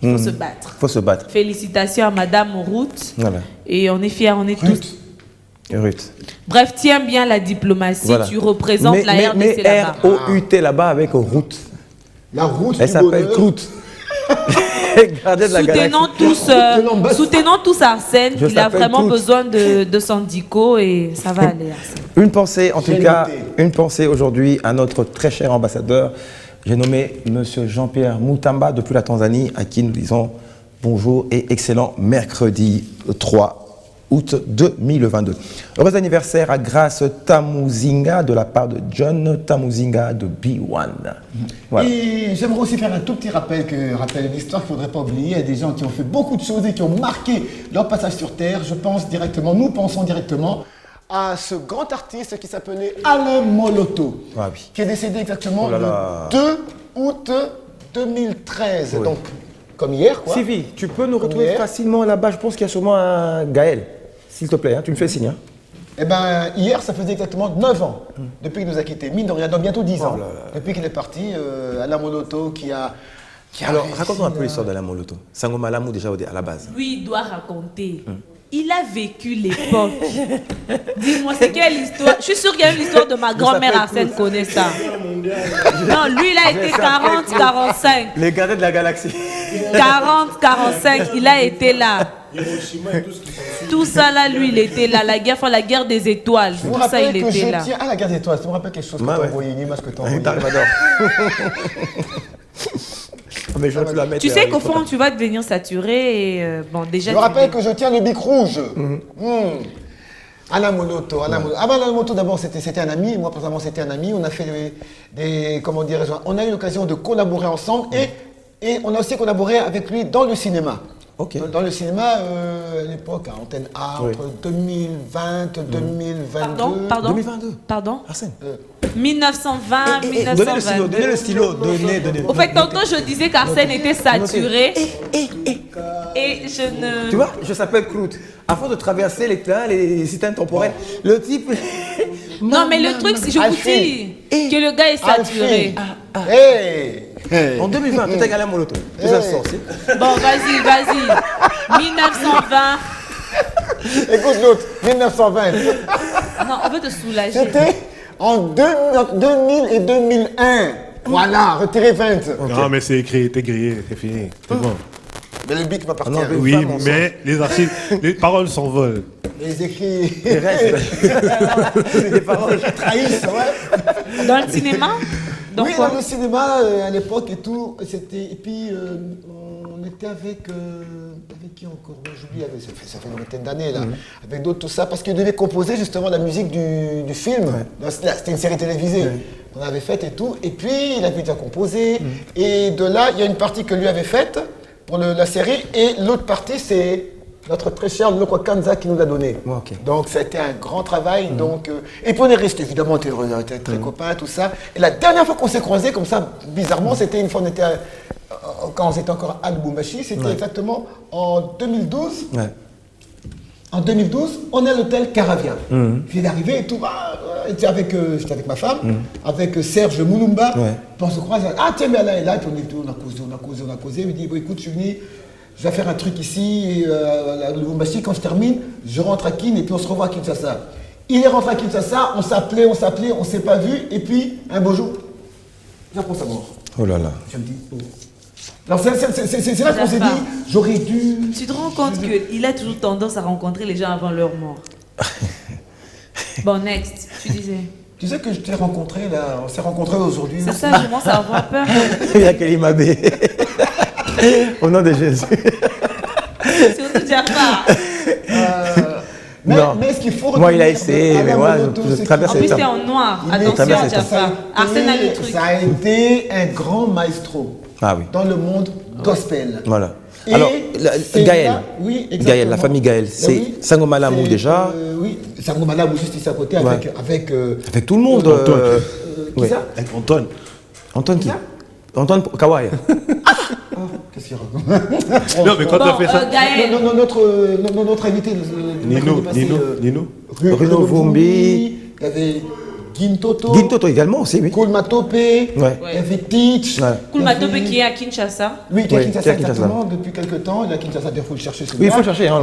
il faut se battre. Faut se battre. Félicitations à Madame Ruth. Voilà. Et on est fiers, on est tous... Ruth. Bref, tiens bien la diplomatie, Voilà. tu représentes la RDC mais là-bas. R-O-U-T là-bas avec Ruth. La route Elle du s'appelle bonheur. Croûte. Gardez de la galaxie. Soutenons tous Arsène, Je il a s'appelle vraiment Croûte. besoin de son dico et ça va aller, Arsène. Une pensée, en tout J'ai cas, noté. une pensée aujourd'hui à notre très cher ambassadeur. J'ai nommé Monsieur Jean-Pierre Moutamba depuis la Tanzanie, à qui nous disons bonjour et excellent mercredi 3 août 2022. Heureux anniversaire à Grace Tamuzinga de la part de John Tamuzinga de B1. Voilà. Et j'aimerais aussi faire un tout petit rappel une histoire qu'il ne faudrait pas oublier. Il y a des gens qui ont fait beaucoup de choses et qui ont marqué leur passage sur Terre. Nous pensons directement à ce grand artiste qui s'appelait Alain Moloto, qui est décédé exactement le 2 août 2013. Oui. Donc, comme hier, quoi. Sylvie, tu peux nous Comme retrouver hier. facilement là-bas. Je pense qu'il y a sûrement un Gaël. S'il te plaît, hein, tu me fais signe. Hein. Eh bien, hier, ça faisait exactement 9 ans depuis qu'il nous a quittés. Mine de rien, donc bientôt 10 ans. Depuis qu'il est parti, Alain Moloto qui a Alors, réussi raconte-nous un peu l'histoire d'Alain Moloto. Sangoma Lamou, déjà à la base. Lui, il doit raconter. Il a vécu l'époque. Dis-moi, c'est quelle histoire? Je suis sûre qu'il y a une histoire de ma grand-mère Arsène connaît ça. Non, lui, il a été 40-45. Les gardiens de la galaxie. 40-45, il a été là. Tout ça là, lui, il était là. La guerre des étoiles. Vous Tout me ça, il rappelez que était je là. tiens à la guerre des étoiles. Ça me rappelle quelque chose que Bah t'as ouais. envoyé, une image que t'as envoyée. Dark Vador. Mais j'aurais pu la mettre. Tu sais qu'au fond, tu vas devenir saturé et bon, déjà. Je rappelle que je tiens le bic rouge. Alain Moloto. Alain Moloto, d'abord, c'était un ami. Moi, personnellement, c'était un ami. On a fait comment dirais-je, on a eu l'occasion de collaborer ensemble et on a aussi collaboré avec lui dans le cinéma. Ok. Dans le cinéma, à l'époque, à Antenne A, entre 2020 et 2022. Pardon 2022. Pardon Arsène. 1920, 1922. Donnez le stylo, donnez. Au fait, tantôt, je disais qu'Arsène était saturé. Et je ne... Tu vois, je s'appelle Clout. Avant de traverser les systèmes temporels, le type... Non, mais le truc, c'est je vous dis que le gars est saturé. En 2020, tout est égal à Moloto. Tout ça sort, si. Bon, vas-y. 1920. Écoute l'autre, 1920. Non, on veut te soulager. C'était en 2000 et 2001. Voilà, retirez 20. Non, mais c'est écrit, t'es grillé, c'est fini. C'est bon. Mais le bic m'appartient. Oui, mais les archives, les paroles s'envolent. Les écrits. Les restes. Les paroles trahissent, ouais. Dans le cinéma? Oui, dans le cinéma, à l'époque et tout. Et puis, on était avec qui encore? J'oublie, ça fait une vingtaine d'années, là. Avec d'autres, tout ça, parce qu'il devait composer justement la musique du film. C'était une série télévisée qu'on avait faite et tout. Et puis, il avait déjà composé. Et de là, il y a une partie que lui avait faite pour la série. Et l'autre partie, c'est notre très cher Loko Kanza qui nous l'a donné. Donc, ça a été un grand travail. Donc, et puis, on est resté, évidemment, on était très copains, tout ça. Et la dernière fois qu'on s'est croisés, comme ça, bizarrement, c'était une fois, quand on était encore à Lubumbashi, c'était exactement en 2012. En 2012, on est à l'hôtel Caravia. Puis il est arrivé et tout. J'étais avec ma femme, avec Serge Moulumba. Puis on se croise. Ah, tiens, mais Alain est là. Puis on a causé. Il me dit, bon, écoute, je suis venu, je vais faire un truc ici, à Lubumbashi. Quand je termine, je rentre à Kin et puis on se revoit à Kinshasa. Il est rentré à Kinshasa, on s'appelait, on ne s'est pas vu. Et puis, un beau jour, j'apprends sa mort. Oh là là. Je me dis, oh. Alors c'est là qu'on s'est dit, j'aurais dû... Tu te rends compte qu'il a toujours tendance à rencontrer les gens avant leur mort. Bon, next, tu disais. Tu sais que je t'ai rencontré là, on s'est rencontrés aujourd'hui. C'est ça, je commence à avoir peur. Il y a Kélimabé. Au nom de Jésus. Surtout Jafar. Mais ce qu'il faut... Moi, il a essayé, mais moi, je traverse les temps. En plus, c'est en noir. Attention, Jafar. Arsène a le truc. Ça a été un grand maestro dans le monde gospel. Voilà. Alors, Gaël. Oui, exactement. Gaël, la famille Gaël. C'est Sangomalamou déjà. Oui, Sangomalamou juste ici à côté avec tout le monde. Qui ça? Avec Antoine. Antoine qui? Antoine Kawai. Qu'est-ce qu'il raconte? Non, mais quand tu as fait ça. Notre invité. Nino. Bruno Vumbi. Il y avait Gintoto. Gintoto également aussi, oui. Koulmatope. Il y avait Teach. Koulmatope qui est à Kinshasa. Oui, qui est à Kinshasa exactement depuis quelques temps. Il est à Kinshasa, il faut le chercher. Oui, il faut le chercher. Léon,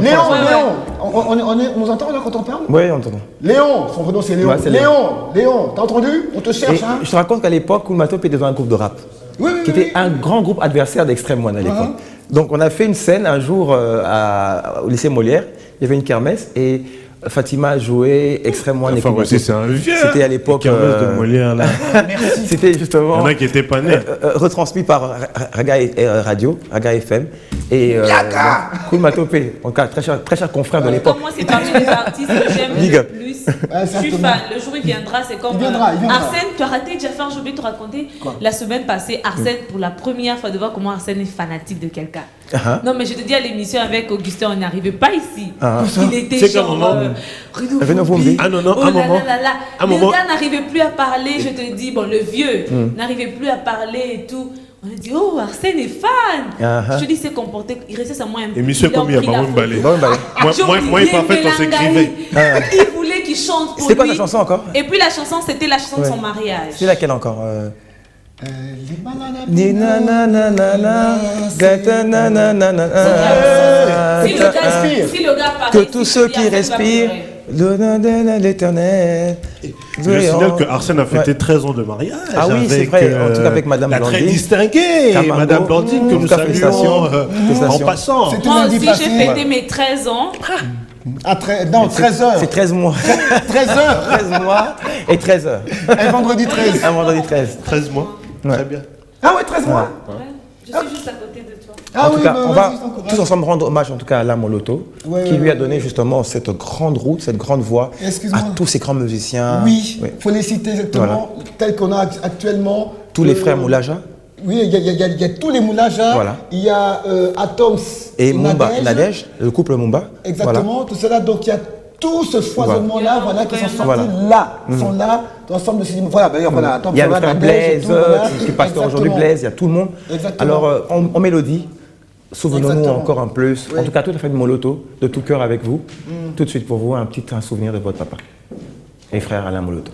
on nous entend là quand on parle? Oui, on entend. Léon, son vrai nom c'est Léon. Léon, t'as entendu? On te cherche. Je te raconte qu'à l'époque, Koulmatope était dans un groupe de rap. Qui était un grand groupe adversaire d'Extrême One à l'époque. Donc on a fait une scène un jour au lycée Molière, il y avait une kermesse et Fatima jouait Extrême One. Enfin, c'est un vieux. C'était à l'époque. Kermesse de Molière là. C'était justement. Il y en a qui n'étaient pas nés. Retransmis par Raga Radio, Raga FM. Et Koulmatope, très cher confrère de l'époque. Moi, c'est parmi les artistes que j'aime le plus. Je suis fan. Le jour où il viendra, c'est comme. Il viendra. Arsène, tu as raté, Jafar, j'ai oublié de te raconter. La semaine passée, Arsène, pour la première fois, de voir comment Arsène est fanatique de quelqu'un. Non, mais je te dis, à l'émission avec Augustin, on n'arrivait pas ici. Il était genre. Renaud Vumbi. Ah non, un moment. Le gars n'arrivait plus à parler, je te dis, bon, le vieux n'arrivait plus à parler et tout. On a dit, oh, Arsène est fan. Je te dis, il s'est comporté, il restait seulement un peu. Émission combien? Baron Balé. Moi, il parfait, on s'écrivait. Il voulait qu'il chante pour lui. C'était quoi la chanson encore? Et puis la chanson, c'était la chanson de son mariage. C'est laquelle encore? Si le gars parle, que tous ceux qui respirent le nom de l'Éternel. Je signale que Arsène a fêté 13 ans de mariage. Ah oui, c'est vrai, en tout cas avec Madame Blandine. La très distinguée Madame Blandine que nous saluons en passant. Moi aussi, j'ai fêté mes 13 ans. Non, 13 heures. C'est 13 mois. 13 heures. 13 mois et 13 heures. Un vendredi 13. Un vendredi 13. 13 mois. Très bien. Ah ouais, 13 mois. Je suis juste à côté de toi. En tout cas, on va tous ensemble rendre hommage en tout cas à Alain Moloto, qui lui a donné justement cette grande route, cette grande voix à tous ces grands musiciens. Oui, il faut les citer exactement, tels qu'on a actuellement. Tous les frères Moulaja. Oui, il y a tous les Moulaja. Voilà. Il y a Atoms et Mumba, Nadège, le couple Mumba. Exactement, tout cela. Donc il y a tout ce foisonnement-là, qui sont sortis là, sont là, l'ensemble de ces immeubles. Voilà, d'ailleurs, voilà. Il y a le frère Blaise, qui passe aujourd'hui Blaise, il y a tout le monde. Exactement. Alors, en mélodie, souvenons-nous encore un plus. En tout cas, toute la famille Moloto, de tout cœur avec vous. Tout de suite pour vous, un souvenir de votre papa et frère Alain Moloto.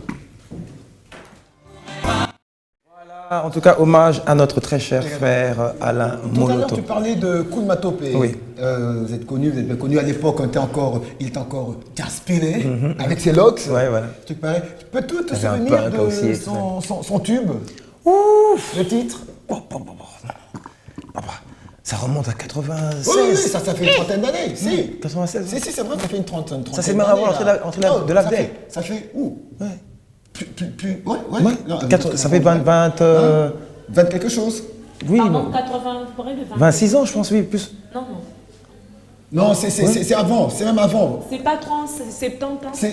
En tout cas, hommage à notre très cher frère Alain Moloto. Tout à l'heure, tu parlais de Koulma Topé. Oui. Vous êtes bien connu à l'époque, il était encore inspiré avec ses locks. Ouais, voilà. Peux-tu te souvenir de son tube? Ouf. Le titre? Ça remonte à 96. Oui, ça fait une trentaine d'années. Si. 96. Si, c'est vrai, ça fait une trentaine d'années. Ça c'est même avant l'entrée de l'Abdel. Ça fait où? Ouais. Non, ça fait 20 quelque chose. Oui, Pardon, 80, 26 ans, je pense, oui, plus. Non, c'est avant, c'est même avant. C'est pas 30, c'est 70 ans.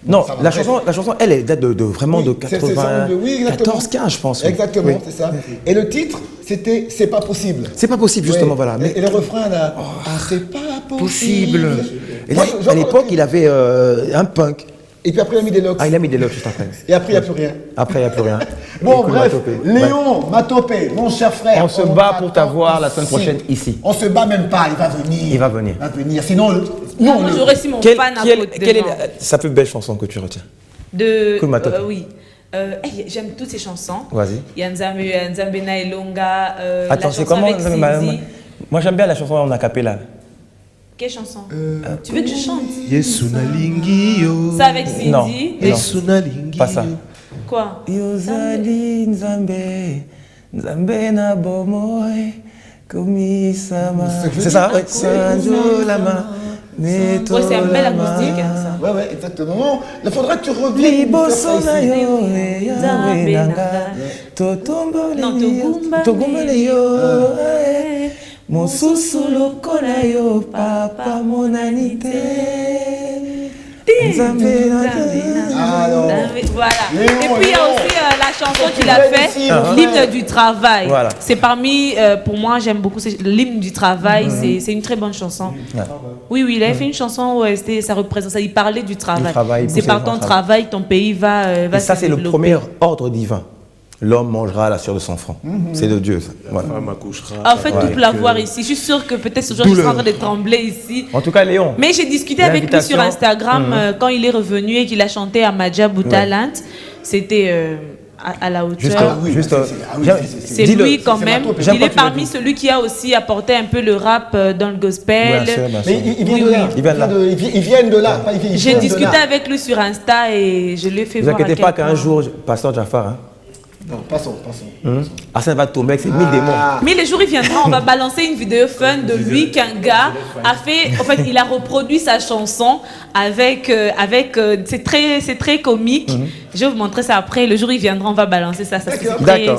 Non, la chanson, elle date de vraiment de 94, 15, je pense. Exactement, oui. C'est ça. Et le titre, c'était C'est pas possible. C'est pas possible, justement, voilà. Et le refrain, là, c'est pas possible. Et là, à l'époque, il avait un punk. Et puis après, il a mis des locks. Ah, il a mis des locks juste après. Et après, il n'y a plus rien. Après, il n'y a plus rien. Bon, bref, Léon Matopé, mon cher frère. On se bat pour t'avoir la semaine prochaine ici. On se bat même pas, il va venir. Il va venir. Sinon, moi, j'aurais si mon fan à côté de moi. Quelle est sa plus belle chanson que tu retiens? Oui. J'aime toutes ces chansons. Vas-y. Il y a Nzambe na Elonga. Attends, c'est comment Moi, j'aime bien la chanson en acapella. Quelle chanson tu veux que je chante? Yesuna Lingio. Ça avec Cindy? Non. Yesuna Lingio. Pas ça. Quoi? Yozali Nzambe, Nzambe na bomoy, komisama. C'est ça, oui. Sanjo lama. Ouais, c'est un bel acoustique, ça. Ouais, exactement. Il faudrait que tu reviennes. Mosusu lokola yo papa monanite. Voilà. Et puis il y a aussi la chanson qu'il a fait, l'hymne du travail. Voilà. C'est parmi, pour moi, j'aime beaucoup l'hymne du travail. C'est une très bonne chanson. Oui, il avait fait une chanson où ça représente, il parlait du travail. C'est par ton travail, ton pays va se développer. Et ça, c'est le premier ordre divin. L'homme mangera la sueur de son front. C'est de Dieu, ça. Voilà. La femme accouchera. En fait, tout la voir ici. Je suis sûre que peut-être ce jour, je serai en train de trembler ici. En tout cas, Léon. Mais j'ai discuté avec lui sur Instagram quand il est revenu et qu'il a chanté à Madja Boutalant. C'était à la hauteur. C'est lui quand même. Il est parmi celui qui a aussi apporté un peu le rap dans le gospel. Mais ils viennent de là. J'ai discuté avec lui sur Insta et je lui ai fait voir. Ne vous inquiétez pas qu'un jour, Pasteur Jafar. Non, passons. Arsène va tomber avec ses 1000 démons. Mais les jours il viendra, on va balancer une vidéo fun de lui qu'un gars a fait. En fait, il a reproduit sa chanson avec c'est très comique. Je vais vous montrer ça après. Le jour il viendra, on va balancer ça. C'est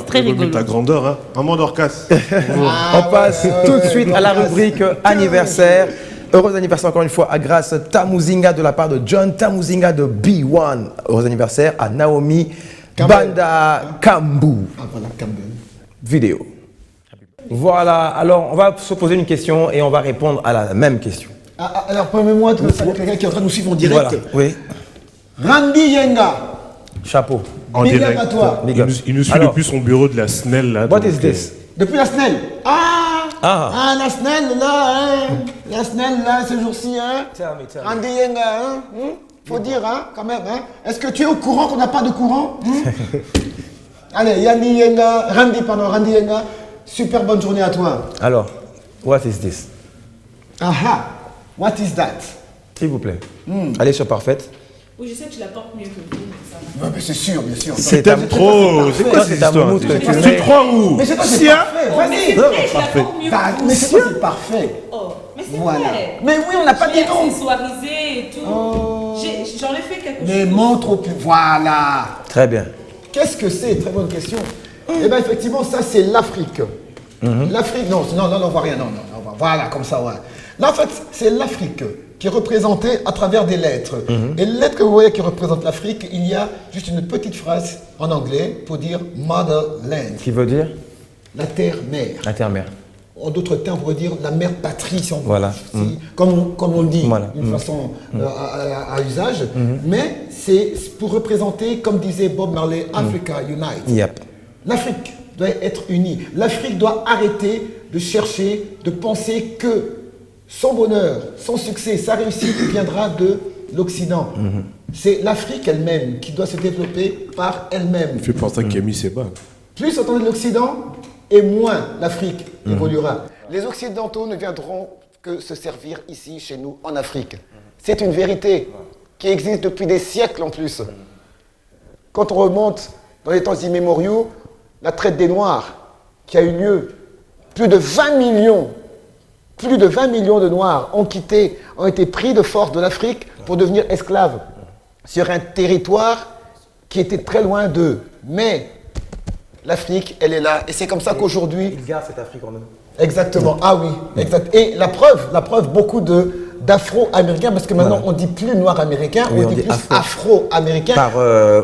très rigolo. Ta grandeur, hein. Maman Dorcas. On passe tout de suite à la rubrique anniversaire. Heureux anniversaire encore une fois à Grâce Tamuzinga de la part de John Tamuzinga de B1. Heureux anniversaire à Naomi Banda Kambu. Vidéo. Voilà, alors on va se poser une question et on va répondre à la même question. Alors permets-moi de saluer quelqu'un qui est en train de nous suivre en direct. Voilà, oui. Randy Yenga. Chapeau. En direct. À toi. Il nous suit depuis son bureau de la SNEL. Là, what is this? Depuis la SNEL. La SNEL là, la SNEL là, ce jour-ci, Randy Yenga, faut dire, quand même, Est-ce que tu es au courant qu'on n'a pas de courant Allez, Randy Yenga, super bonne journée à toi. Alors, what is this? What is that? S'il vous plaît. Allez sur Parfaite. Oui, je sais que je la porte mieux que vous, mais ça va. Mais c'est sûr, bien sûr. C'est trop. C'est quoi cette histoire? Tu crois où? Mais c'est pas c'est parfait. Vas-y. Parfait. Mais c'est pas c'est parfait. Mais c'est Voilà. vrai. Mais oui, on n'a pas dit non. Accessoirisé et tout. J'en ai fait quelque chose. Mais montre au plus. Voilà. Très bien. Qu'est-ce que c'est? Très bonne question. Eh bien, effectivement, ça, c'est l'Afrique. L'Afrique, non, on voit rien, non, voilà, comme ça, ouais. Là, en fait, c'est l'Afrique qui est représentée à travers des lettres. Et les lettres que vous voyez qui représentent l'Afrique, il y a juste une petite phrase en anglais pour dire motherland. Qui veut dire La terre-mère. la terre-mère. En d'autres termes, on pourrait dire la mère patrie, si on veut. Voilà. Comme on le dit, Voilà. d'une façon à usage. Mais c'est pour représenter, comme disait Bob Marley, Africa Unite. Yep. L'Afrique doit être unie. L'Afrique doit arrêter de chercher, de penser que son bonheur, son succès, sa réussite viendra de l'Occident. C'est l'Afrique elle-même qui doit se développer par elle-même. Il fait penser à Kémy Seba. Plus on de l'Occident, et moins l'Afrique évoluera. Les Occidentaux ne viendront que se servir ici, chez nous, en Afrique. C'est une vérité qui existe depuis des siècles en plus. Quand on remonte dans les temps immémoriaux, la traite des Noirs qui a eu lieu, plus de 20 millions de Noirs ont été pris de force de l'Afrique pour devenir esclaves sur un territoire qui était très loin d'eux. Mais l'Afrique, elle est là. Et c'est comme ça qu'aujourd'hui... Ils gardent cette Afrique en eux. Exactement. Ah oui, exact. Et la preuve, beaucoup d'Afro-Américains, parce que maintenant on dit plus Noir américain, Oui, on dit plus Afro-Américain. Par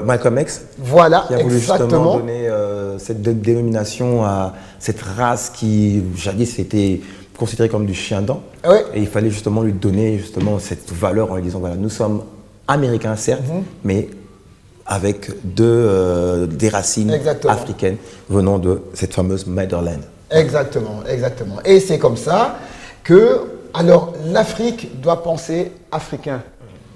Malcolm X, Voilà, qui a voulu justement exactement. donner cette dénomination à cette race qui, jadis, était considérée comme du chien-dent. Ouais. Et il fallait justement lui donner justement cette valeur en lui disant, voilà, nous sommes américains, certes, mais avec des racines Exactement. africaines venant de cette fameuse Motherland. Exactement, exactement. Et c'est comme ça que, alors, l'Afrique doit penser africain.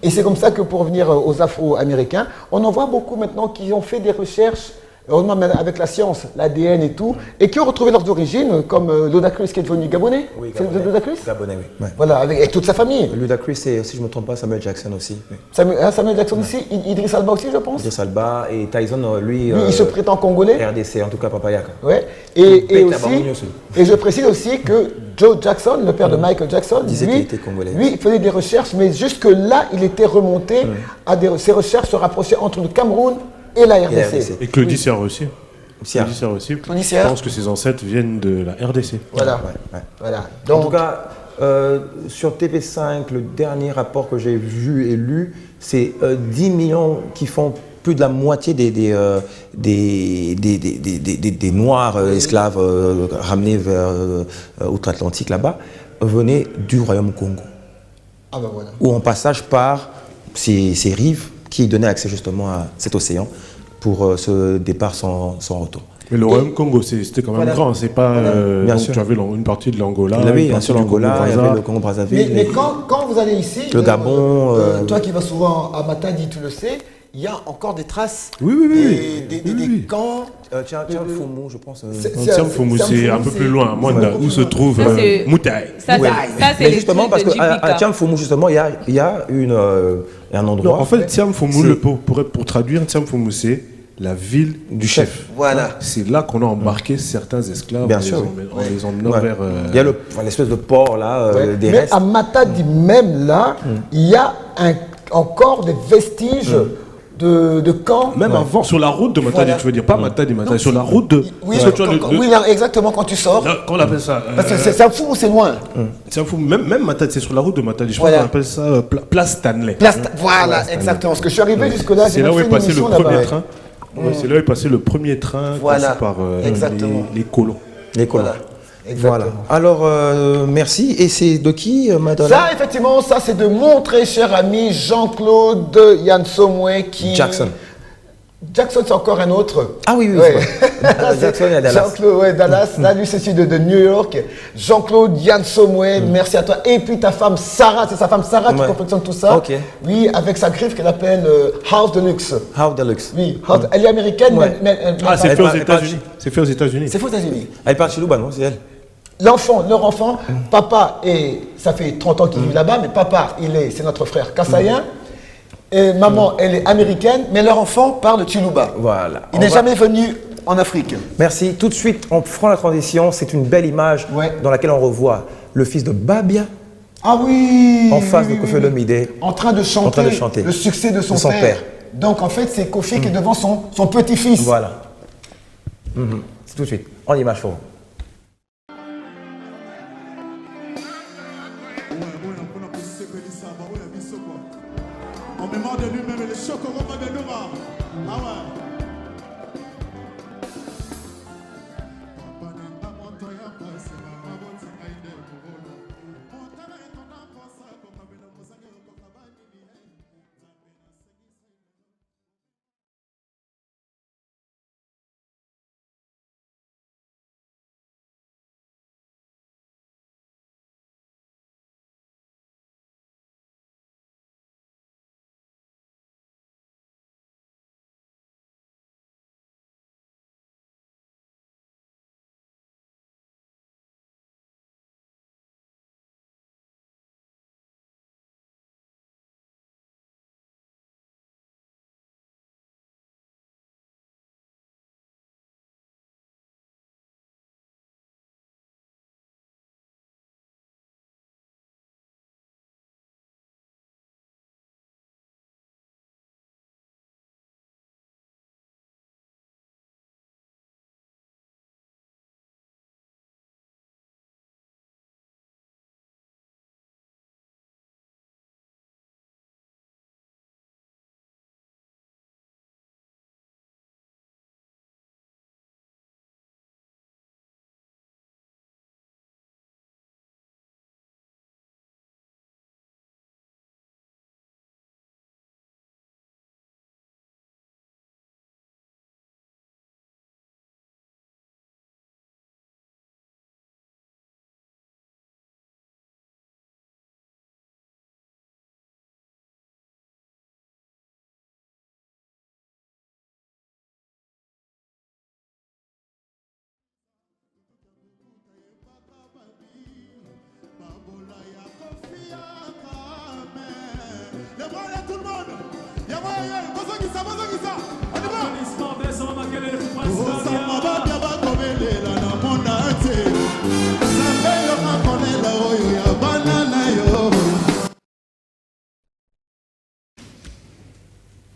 Et c'est comme ça que, pour revenir aux Afro-Américains, on en voit beaucoup maintenant qui ont fait des recherches, heureusement avec la science, l'ADN et tout, et qui ont retrouvé leurs origines, comme Ludacris qui est devenu gabonais. Oui, C'est Gabonais. Ludacris Gabonais, oui. Ouais. Voilà, avec toute sa famille. Ludacris et, si je ne me trompe pas, Samuel Jackson aussi. Oui. Samuel Jackson aussi, Idriss Alba aussi, je pense. Idriss Alba et Tyson, lui, Lui, il se prétend congolais. RDC, en tout cas Papaya. Ouais. Il pète Et la barbe aussi, aussi. et je précise aussi que Joe Jackson, le père de Michael Jackson, Disait lui, qu'il était congolais. lui, il faisait des recherches, mais jusque-là, il était remonté à ses recherches se rapprochaient entre le Cameroun et la RDC. Et Claudie Serre aussi. Serre. Claudie Serre aussi. Claudie Serre. Je pense que ses ancêtres viennent de la RDC. Voilà. Ouais. Voilà. En tout cas, sur TV5, le dernier rapport que j'ai vu et lu, c'est 10 millions qui font plus de la moitié des Noirs esclaves ramenés vers outre-Atlantique là-bas, venaient du Royaume Congo. Ah ben voilà. Ou en passage par ces rives qui donnaient accès justement à cet océan pour ce départ sans retour. Mais le Royaume Congo, c'était quand même grand, c'est pas... Bien donc sûr. tu avais une partie de l'Angola, Il y avait une bien partie sûr du l'Angola, il y Congo-Brazza. avait le Congo-Brazzaville. Mais quand vous allez ici, Le Gabon, toi qui vas souvent à Matadi, tu le sais, il y a encore des traces, Oui. des camps. Tiens, Foumou, je pense. Tiens, Foumou, c'est un peu plus loin, à Mwanda, où se trouve Ça, c'est- Moutaï. Ça, Ouais. ça, c'est Mais les justement, trucs parce de qu'à JPK. Tiamfoumou, justement, il y a un Non, endroit. en fait, Tiam Foumou, C'est- pour traduire, Tiam Foumou, c'est la ville du chef. Voilà. C'est là qu'on a embarqué certains esclaves. Bien on sûr. les emmenant Ouais. vers... Il y a l'espèce de port là, Ouais. des Mais restes. à Matadi même là, il y a encore des vestiges de camps. Même avant, sur la route de Matadi, Voilà. tu veux dire, pas Matadi, Non, sur la route de... Oui, parce que tu vois, oui, là, exactement quand tu sors. là, comment on appelle ça Parce que c'est un fou ou c'est loin. Tiam Foumou, même Matadi, c'est sur la route de Matadi, je Voilà. crois qu'on appelle ça place Stanley. Voilà, exactement. Parce que je suis arrivé jusque-là, C'est j'ai là même où fait est une passé le émission premier là-bas. train. Ouais, c'est là où est passé le premier train Voilà, conçu par exactement. les colons. Les colons. Voilà, Voilà. exactement. Alors, merci. Et c'est de qui, Madonna? Ça, effectivement, ça c'est de mon très cher ami Jean-Claude Yansomwe qui... Jackson. Jackson, c'est encore un autre. Ah oui, Ouais. Jackson est à Dallas. Jean-Claude, ouais, Dallas. Là, lui, c'est celui de New York. Jean-Claude Yansomwe, merci à toi. Et puis ta femme Sarah, c'est sa femme Sarah qui Ouais. confectionne tout ça. Ok. Oui, avec sa griffe qu'elle appelle House Deluxe. How Deluxe. Oui, elle est américaine, Ouais. mais Ah, c'est Elle fait aux parle- elle parle- États-Unis. C'est fait aux États-Unis. c'est faux États-Unis. Elle part chez Louba, non? C'est elle. Leur enfant, papa, ça fait 30 ans qu'il vit là-bas, mais papa, c'est notre frère Kassaïen. Et maman, elle est américaine, mais leur enfant parle Chiluba. Voilà. Il On n'est va- jamais venu en Afrique. Merci. Tout de suite, on prend la transition. C'est une belle image Ouais. dans laquelle on revoit le fils de Babia Ah oui en face oui, de oui, Koffi oui. Olomide. En train de chanter, le succès de son, père. Donc en fait, c'est Kofi qui est devant son petit-fils. Voilà. C'est tout de suite. En image pour vous.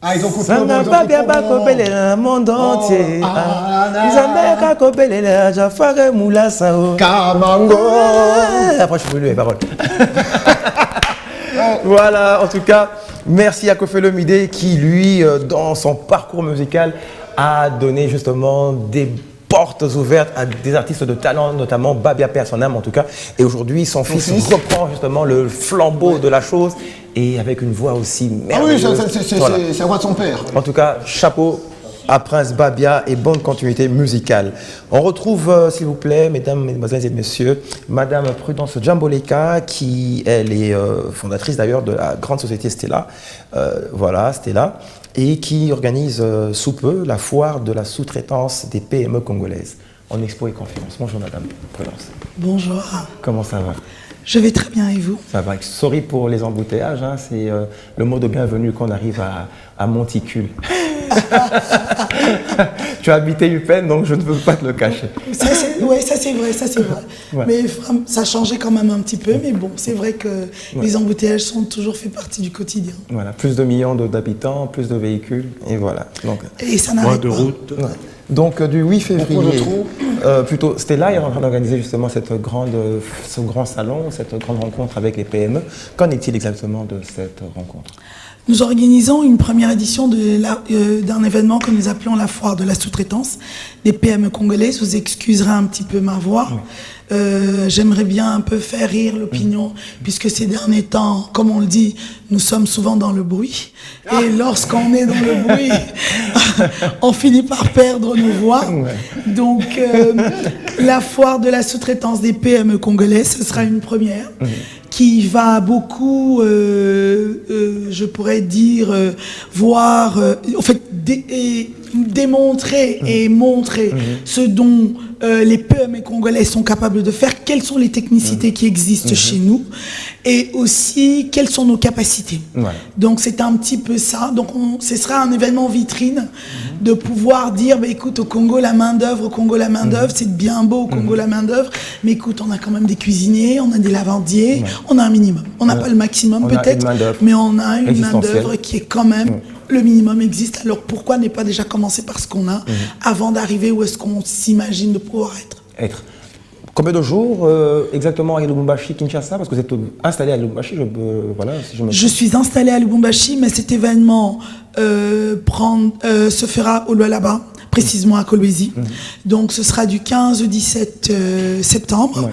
Ah, ils ont coupé. Ça n'a pas bien bakobele le monde entier. Ils ont bakobele le Jafare Moulassao. Kamango. Après, je peux lui les paroles. Voilà, en tout cas, merci à Koffi Olomide qui, lui, dans son parcours musical, a donné justement des portes ouvertes à des artistes de talent, notamment Babia Père son âme en tout cas. Et aujourd'hui, son fils reprend justement le flambeau de la chose et avec une voix aussi merveilleuse. Ah oui, c'est la voix de son père. En tout cas, chapeau à Prince Babia et bonne continuité musicale. On retrouve, s'il vous plaît, mesdames, mesdemoiselles et messieurs, Madame Prudence Djamboleka, qui elle est fondatrice d'ailleurs de la grande société Stella, voilà, Stella, et qui organise sous peu la foire de la sous-traitance des PME congolaises en expo et conférence. Bonjour Madame Prudence. Bonjour. Comment ça va? Je vais très bien et vous? Ça va. Sorry pour les embouteillages, hein, c'est le mot de bienvenue qu'on arrive à Monticule. Tu as habité Upen, donc je ne peux pas te le cacher. Oui, ça c'est vrai, ça c'est vrai. Ouais. Mais ça a changé quand même un petit peu, mais bon, c'est vrai que les embouteillages sont toujours fait partie du quotidien. Voilà, plus de millions d'habitants, plus de véhicules, et voilà. Donc, et ça n'arrête pas. Moins de routes. Ouais. Donc du 8 février, plutôt Stella est en train d'organiser justement ce grand salon, cette grande rencontre avec les PME. Qu'en est-il exactement de cette rencontre? Nous organisons une première édition d'un événement que nous appelons la foire de la sous-traitance des PME congolaises. Vous excuserez un petit peu ma voix. J'aimerais bien un peu faire rire l'opinion, puisque ces derniers temps, comme on le dit, nous sommes souvent dans le bruit. Et lorsqu'on est dans le bruit, on finit par perdre nos voix. Donc, la foire de la sous-traitance des PME congolaises, ce sera une première. Qui va beaucoup, je pourrais dire, voir, en fait, démontrer et montrer ce dont les PME congolais sont capables de faire, quelles sont les technicités qui existent chez nous, et aussi quelles sont nos capacités. Donc c'est un petit peu ça. Donc ce sera un événement vitrine de pouvoir dire, bah, écoute, au Congo la main d'œuvre, c'est bien beau au Congo la main d'œuvre, mais écoute, on a quand même des cuisiniers, on a des lavandiers, on a un minimum. On n'a pas le maximum peut-être, mais on a une main d'œuvre qui est quand même le minimum existe. Alors pourquoi ne pas déjà commencer par ce qu'on a avant d'arriver où est-ce qu'on s'imagine de pouvoir être. Combien de jours exactement à Lubumbashi, Kinshasa? Parce que vous êtes installé à Lubumbashi, voilà, si je suis installé à Lubumbashi, mais cet événement se fera au Lualaba, précisément à Kolwezi. Donc ce sera du 15 au 17 septembre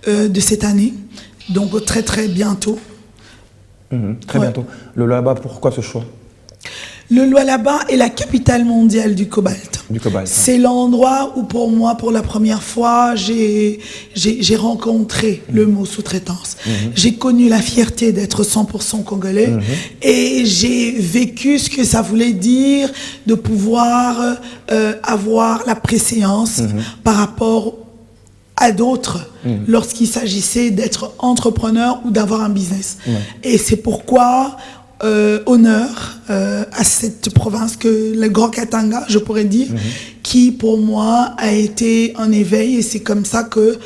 de cette année, donc très très bientôt. Très bientôt. Le Lualaba, pourquoi ce choix? Le Lualaba est la capitale mondiale du cobalt. C'est l'endroit où pour moi, pour la première fois, j'ai rencontré le mot sous-traitance. J'ai connu la fierté d'être 100% congolais et j'ai vécu ce que ça voulait dire de pouvoir avoir la préséance par rapport à d'autres lorsqu'il s'agissait d'être entrepreneur ou d'avoir un business. Et c'est pourquoi honneur à cette province que le Grand Katanga, je pourrais dire, qui pour moi a été un éveil, et c'est comme ça que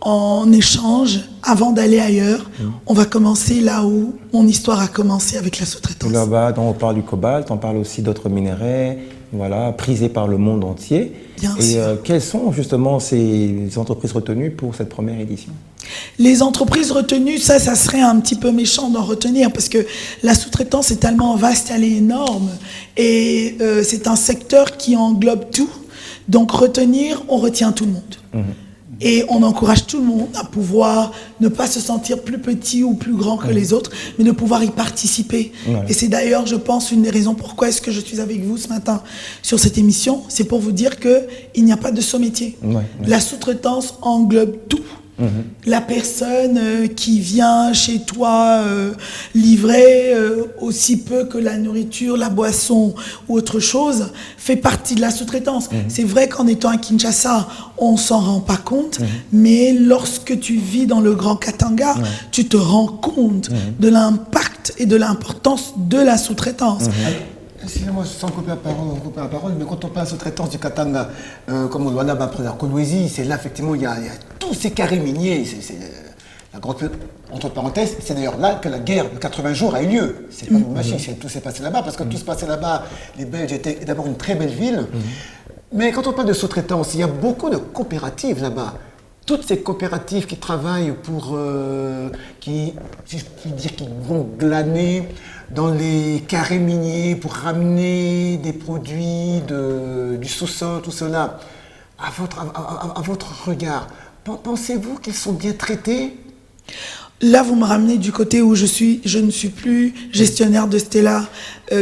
en échange, avant d'aller ailleurs, on va commencer là où mon histoire a commencé avec la sous-traitance. Là-bas, on parle du cobalt, on parle aussi d'autres minéraux, voilà, prisés par le monde entier. Bien sûr. Quelles sont justement ces entreprises retenues pour cette première édition? Les entreprises retenues, ça serait un petit peu méchant d'en retenir parce que la sous-traitance est tellement vaste, elle est énorme et c'est un secteur qui englobe tout. Donc retenir, on retient tout le monde. Et on encourage tout le monde à pouvoir ne pas se sentir plus petit ou plus grand que les autres, mais de pouvoir y participer. Et c'est d'ailleurs, je pense, une des raisons pourquoi est-ce que je suis avec vous ce matin sur cette émission. C'est pour vous dire qu'il n'y a pas de sous-métier. La sous-traitance englobe tout. La personne qui vient chez toi livrer aussi peu que la nourriture, la boisson ou autre chose fait partie de la sous-traitance. C'est vrai qu'en étant à Kinshasa, on s'en rend pas compte, mais lorsque tu vis dans le Grand Katanga, tu te rends compte de l'impact et de l'importance de la sous-traitance. Excusez-moi, sans couper la parole, mais quand on parle de sous-traitance du Katanga, comme on l'a après la Kolwezi, c'est là, effectivement, il y a tous ces carrés miniers. C'est la grande, entre parenthèses, c'est d'ailleurs là que la guerre de 80 jours a eu lieu. C'est pas une machine, tout s'est passé là-bas, parce que tout se passait là-bas. Les Belges étaient d'abord une très belle ville. Mais quand on parle de sous-traitance, il y a beaucoup de coopératives là-bas. Toutes ces coopératives qui travaillent pour, si je puis dire, qui vont glaner dans les carrés miniers pour ramener des produits du sous-sol, tout cela. À votre regard, pensez-vous qu'ils sont bien traités? Là, vous me ramenez du côté où je ne suis plus gestionnaire de Stella,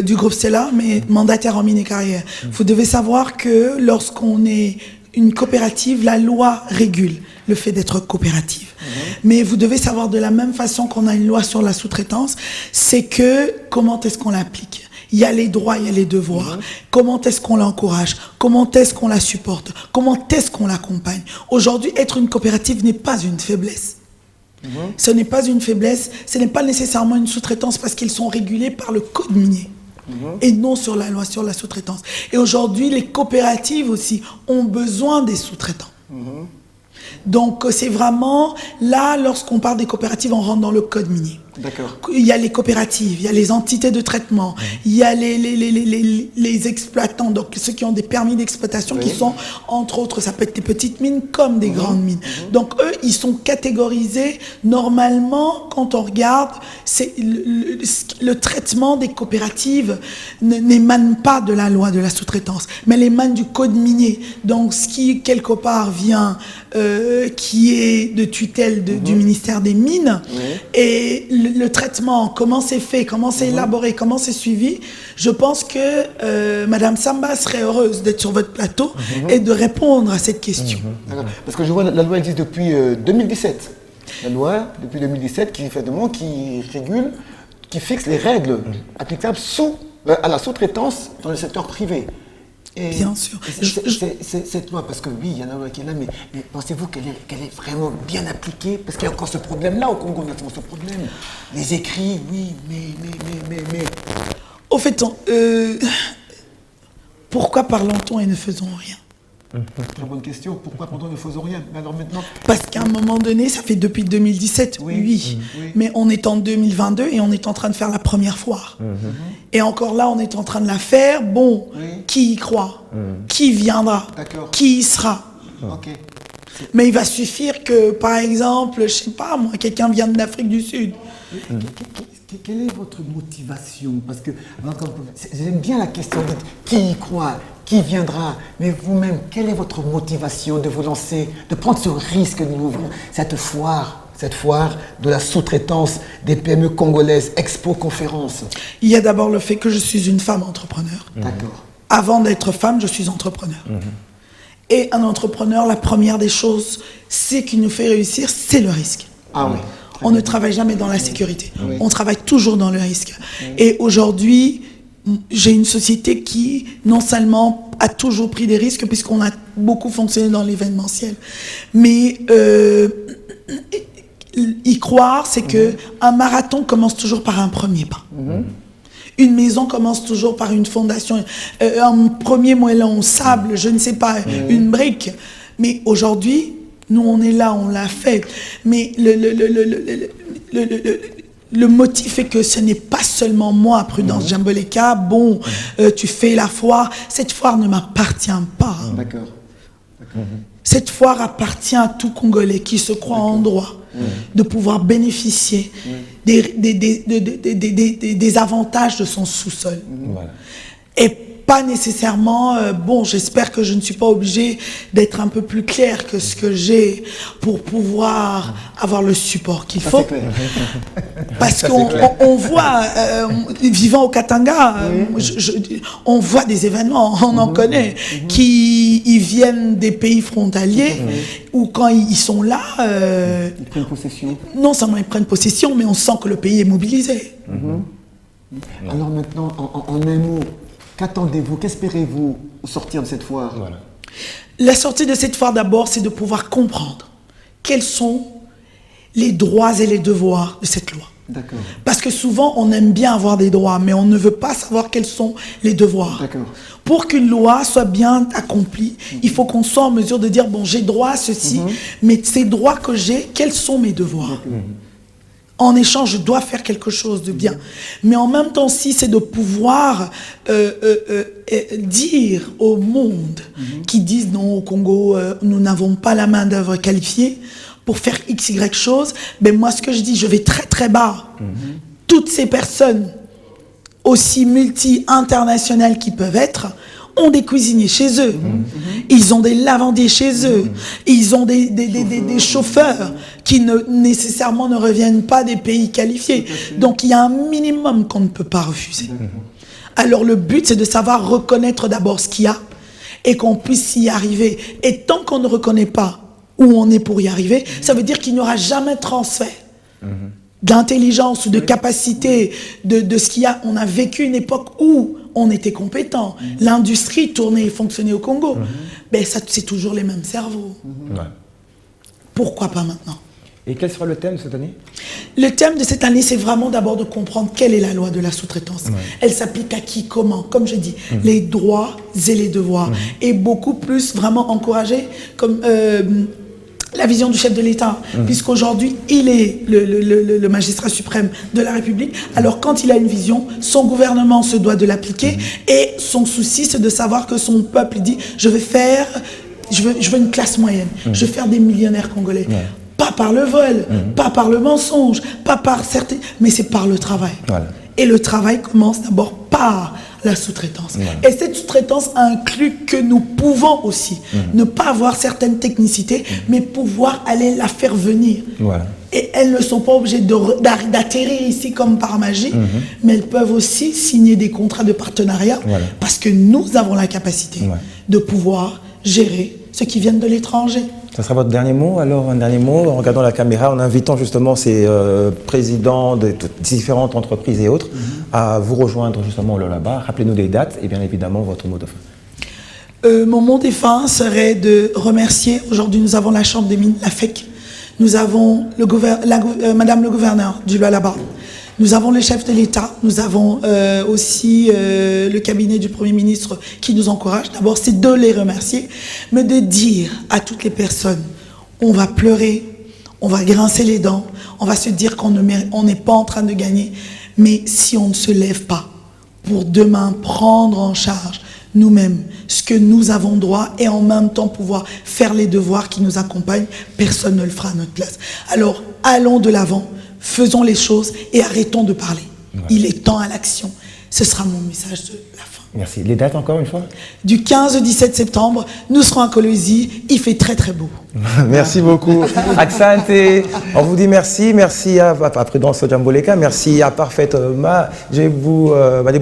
du groupe Stella, mais mandataire en mini-carrière. Vous devez savoir que lorsqu'on est une coopérative, la loi régule le fait d'être coopérative. Mais vous devez savoir de la même façon qu'on a une loi sur la sous-traitance, c'est que comment est-ce qu'on l'applique? Il y a les droits, il y a les devoirs. Comment est-ce qu'on l'encourage? Comment est-ce qu'on la supporte? Comment est-ce qu'on l'accompagne? Aujourd'hui, être une coopérative n'est pas une faiblesse. Ce n'est pas une faiblesse, ce n'est pas nécessairement une sous-traitance parce qu'ils sont régulés par le code minier. Et non sur la loi sur la sous-traitance. Et aujourd'hui, les coopératives aussi ont besoin des sous-traitants. Donc c'est vraiment, là, lorsqu'on parle des coopératives, on rentre dans le code minier. D'accord. Il y a les coopératives, il y a les entités de traitement, il y a les exploitants, donc ceux qui ont des permis d'exploitation qui sont, entre autres, ça peut être des petites mines comme des grandes mines. Donc eux, ils sont catégorisés. Normalement, quand on regarde, c'est le traitement des coopératives n'émane pas de la loi de la sous-traitance, mais elle émane du code minier. Donc ce qui, quelque part, vient, qui est de tutelle du ministère des Mines, et le traitement, comment c'est fait, comment c'est élaboré, comment c'est suivi, je pense que Madame Samba serait heureuse d'être sur votre plateau et de répondre à cette question. Parce que je vois la loi existe depuis 2017. La loi, depuis 2017, qui régule, qui fixe les règles applicables à la sous-traitance dans le secteur privé. Et bien sûr. Cette loi, parce que oui, il y a la loi qui est là, mais pensez-vous qu'elle est vraiment bien appliquée? Parce qu'il y a encore ce problème-là au Congo, on a ce problème. Les écrits, oui, mais... Au fait, pourquoi parlons-on et ne faisons rien? Très bonne question. Pourquoi pendant ne faisons rien? Mais alors maintenant... Parce qu'à un moment donné, ça fait depuis 2017, oui. Mais on est en 2022 et on est en train de faire la première foire. Et encore là, on est en train de la faire. Bon, qui y croit? Qui viendra? Qui y sera? Mais il va suffire que, par exemple, je sais pas moi, quelqu'un vienne d'Afrique du Sud. Quelle est votre motivation? Parce que j'aime bien la question de qui y croit, qui viendra, mais vous-même, quelle est votre motivation de vous lancer, de prendre ce risque d'ouvrir cette foire de la sous-traitance des PME congolaises, Expo Conférence? Il y a d'abord le fait que je suis une femme entrepreneur. D'accord. Avant d'être femme, je suis entrepreneur. Et un entrepreneur, la première des choses, c'est qui nous fait réussir, c'est le risque. Ah oui. On ne travaille jamais dans la sécurité. On travaille toujours dans le risque. Et aujourd'hui, j'ai une société qui, non seulement a toujours pris des risques, puisqu'on a beaucoup fonctionné dans l'événementiel, mais y croire, c'est qu'un marathon commence toujours par un premier pas. Une maison commence toujours par une fondation, un premier moellon, sable, je ne sais pas, une brique. Mais aujourd'hui, nous, on est là, on l'a fait. Mais le motif est que ce n'est pas seulement moi, Prudence Jamboleka, bon, tu fais la foire. Cette foire ne m'appartient pas. D'accord. Cette foire appartient à tout Congolais qui se croit en droit de pouvoir bénéficier des avantages de son sous-sol. Et pas nécessairement, bon, j'espère que je ne suis pas obligée d'être un peu plus claire que ce que j'ai pour pouvoir avoir le support qu'il faut. Parce qu'on voit, vivant au Katanga, on voit des événements, on en connaît, qui ils viennent des pays frontaliers, où quand ils sont là... ils prennent possession. Non seulement ils prennent possession, mais on sent que le pays est mobilisé. Alors maintenant, en un mot, qu'attendez-vous, qu'espérez-vous au sortir de cette foire? La sortie de cette foire, d'abord, c'est de pouvoir comprendre quels sont les droits et les devoirs de cette loi. D'accord. Parce que souvent, on aime bien avoir des droits, mais on ne veut pas savoir quels sont les devoirs. D'accord. Pour qu'une loi soit bien accomplie, il faut qu'on soit en mesure de dire, bon, j'ai droit à ceci, mais ces droits que j'ai, quels sont mes devoirs? En échange, je dois faire quelque chose de bien. Mais en même temps, si c'est de pouvoir dire au monde qui disent non, au Congo, nous n'avons pas la main d'œuvre qualifiée pour faire X, Y chose, ben moi, ce que je dis, je vais très, très bas. Toutes ces personnes, aussi multi-internationales qu'ils peuvent être, ont des cuisiniers chez eux. Ils ont des lavandiers chez eux. Ils ont des chauffeurs qui nécessairement ne reviennent pas des pays qualifiés. Donc, il y a un minimum qu'on ne peut pas refuser. Alors, le but, c'est de savoir reconnaître d'abord ce qu'il y a et qu'on puisse y arriver. Et tant qu'on ne reconnaît pas où on est pour y arriver, ça veut dire qu'il n'y aura jamais de transfert d'intelligence ou de capacité de ce qu'il y a. On a vécu une époque où on était compétent. L'industrie tournait et fonctionnait au Congo. Ben, c'est toujours les mêmes cerveaux. Pourquoi pas maintenant? Et quel sera le thème de cette année? Le thème de cette année, c'est vraiment d'abord de comprendre quelle est la loi de la sous-traitance. Elle s'applique à qui, comment? Comme je dis, les droits et les devoirs. Et beaucoup plus vraiment encourager comme... la vision du chef de l'État, puisqu'aujourd'hui, il est le magistrat suprême de la République. Alors, quand il a une vision, son gouvernement se doit de l'appliquer, et son souci, c'est de savoir que son peuple dit « je veux une classe moyenne, je veux faire des millionnaires congolais ». Pas par le vol, pas par le mensonge, pas par certains... mais c'est par le travail. Et le travail commence d'abord par la sous-traitance. Et cette sous-traitance inclut que nous pouvons aussi ne pas avoir certaines technicités, mais pouvoir aller la faire venir. Et elles ne sont pas obligées d'atterrir ici comme par magie, mais elles peuvent aussi signer des contrats de partenariat parce que nous avons la capacité de pouvoir gérer ceux qui viennent de l'étranger. Ça sera votre dernier mot, alors un dernier mot, en regardant la caméra, en invitant justement ces présidents de différentes entreprises et autres à vous rejoindre justement au Lullaby. Rappelez-nous les dates et bien évidemment votre mot de fin. Mon mot de fin serait de remercier, aujourd'hui nous avons la Chambre des mines, la FEC, nous avons Madame le gouverneur du Lullaby, nous avons le chef de l'État, nous avons aussi le cabinet du Premier ministre qui nous encourage. D'abord, c'est de les remercier, mais de dire à toutes les personnes, on va pleurer, on va grincer les dents, on va se dire qu'on n'est pas en train de gagner, mais si on ne se lève pas pour demain prendre en charge nous-mêmes ce que nous avons droit et en même temps pouvoir faire les devoirs qui nous accompagnent, personne ne le fera à notre place. Alors, allons de l'avant. Faisons les choses et arrêtons de parler. Il est temps à l'action. Ce sera mon message de la fin. Merci. Les dates encore une fois? Du 15 au 17 septembre, nous serons à Colosie. Il fait très très beau. Merci beaucoup. Aksante, on vous dit merci. Merci à Prudence Djamboleka. Merci à Parfaite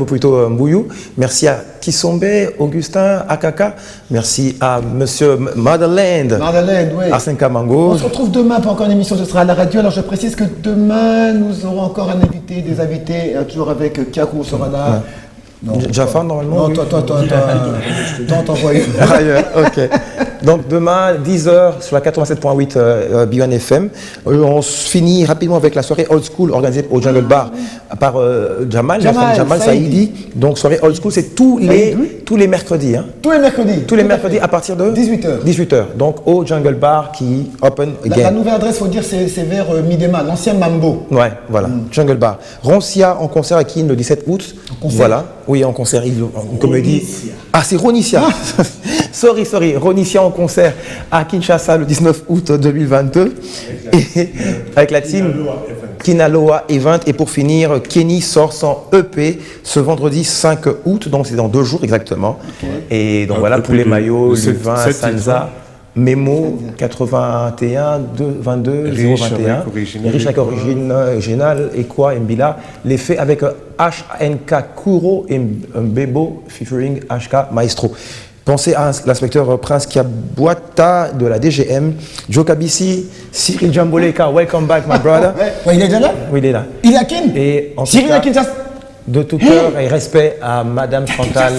plutôt Mbouyou. Merci à Kisombe, Augustin, Akaka. Merci à Monsieur Madeleine, oui. Arsène Kamango. On se retrouve demain pour encore une émission, ce sera à la radio. Alors je précise que demain, nous aurons encore un invité, des invités, toujours avec Kiakou Sorana. Jafar, normalement. Non, toi, je t'envoie. Ok. Donc demain, 10h sur la 87.8 B1 FM. On finit rapidement avec la soirée Old School organisée au Jungle Bar par Jamal Saïdi. Donc soirée Old School, c'est tous les mercredis. Hein. Tous les mercredis. Tous les mercredis à partir de 18h. 18h. Donc au Jungle Bar qui open again. La nouvelle adresse, il faut dire, c'est vers Midema, l'ancien Mambo. Ouais, voilà. Jungle Bar. Roncia en concert à Kin le 17 août. Voilà. Oui, en concert, en comédie. Ah, c'est Ronicia. sorry. Ronicia en concert à Kinshasa le 19 août 2022. Et avec la team Kinaloa Event. Et pour finir, Kenny sort son EP ce vendredi 5 août. Donc c'est dans 2 jours exactement. Et donc voilà, pour les maillots, le vin, Sansa. Memo 81 22 021. Riche avec origine originale et quoi Mbila. Les faits avec HNK Kuro et Mbebo featuring HK Maestro. Pensez à l'inspecteur Prince Kiabuata de la DGM, Joe Kabissi, Cyril Djamboleka, welcome back my brother. Ouais, il est déjà là? Oui, il est là. Il est à Kin? Et en Cyril à Kinshasa. De tout cœur et respect à Madame Chantal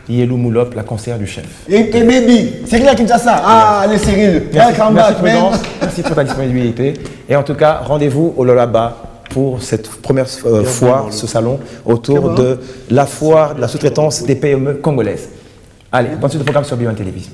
Yelou Moulop, la conseillère du chef. Et baby, Cyril à Kinshasa. Ah, allez Cyril, merci pour ta disponibilité. Et en tout cas, rendez-vous au Lullaby pour cette première foire, ce salon, autour de la foire de la sous-traitance des PME congolaises. Allez, bonne suite de programme sur Bio1 Télévision.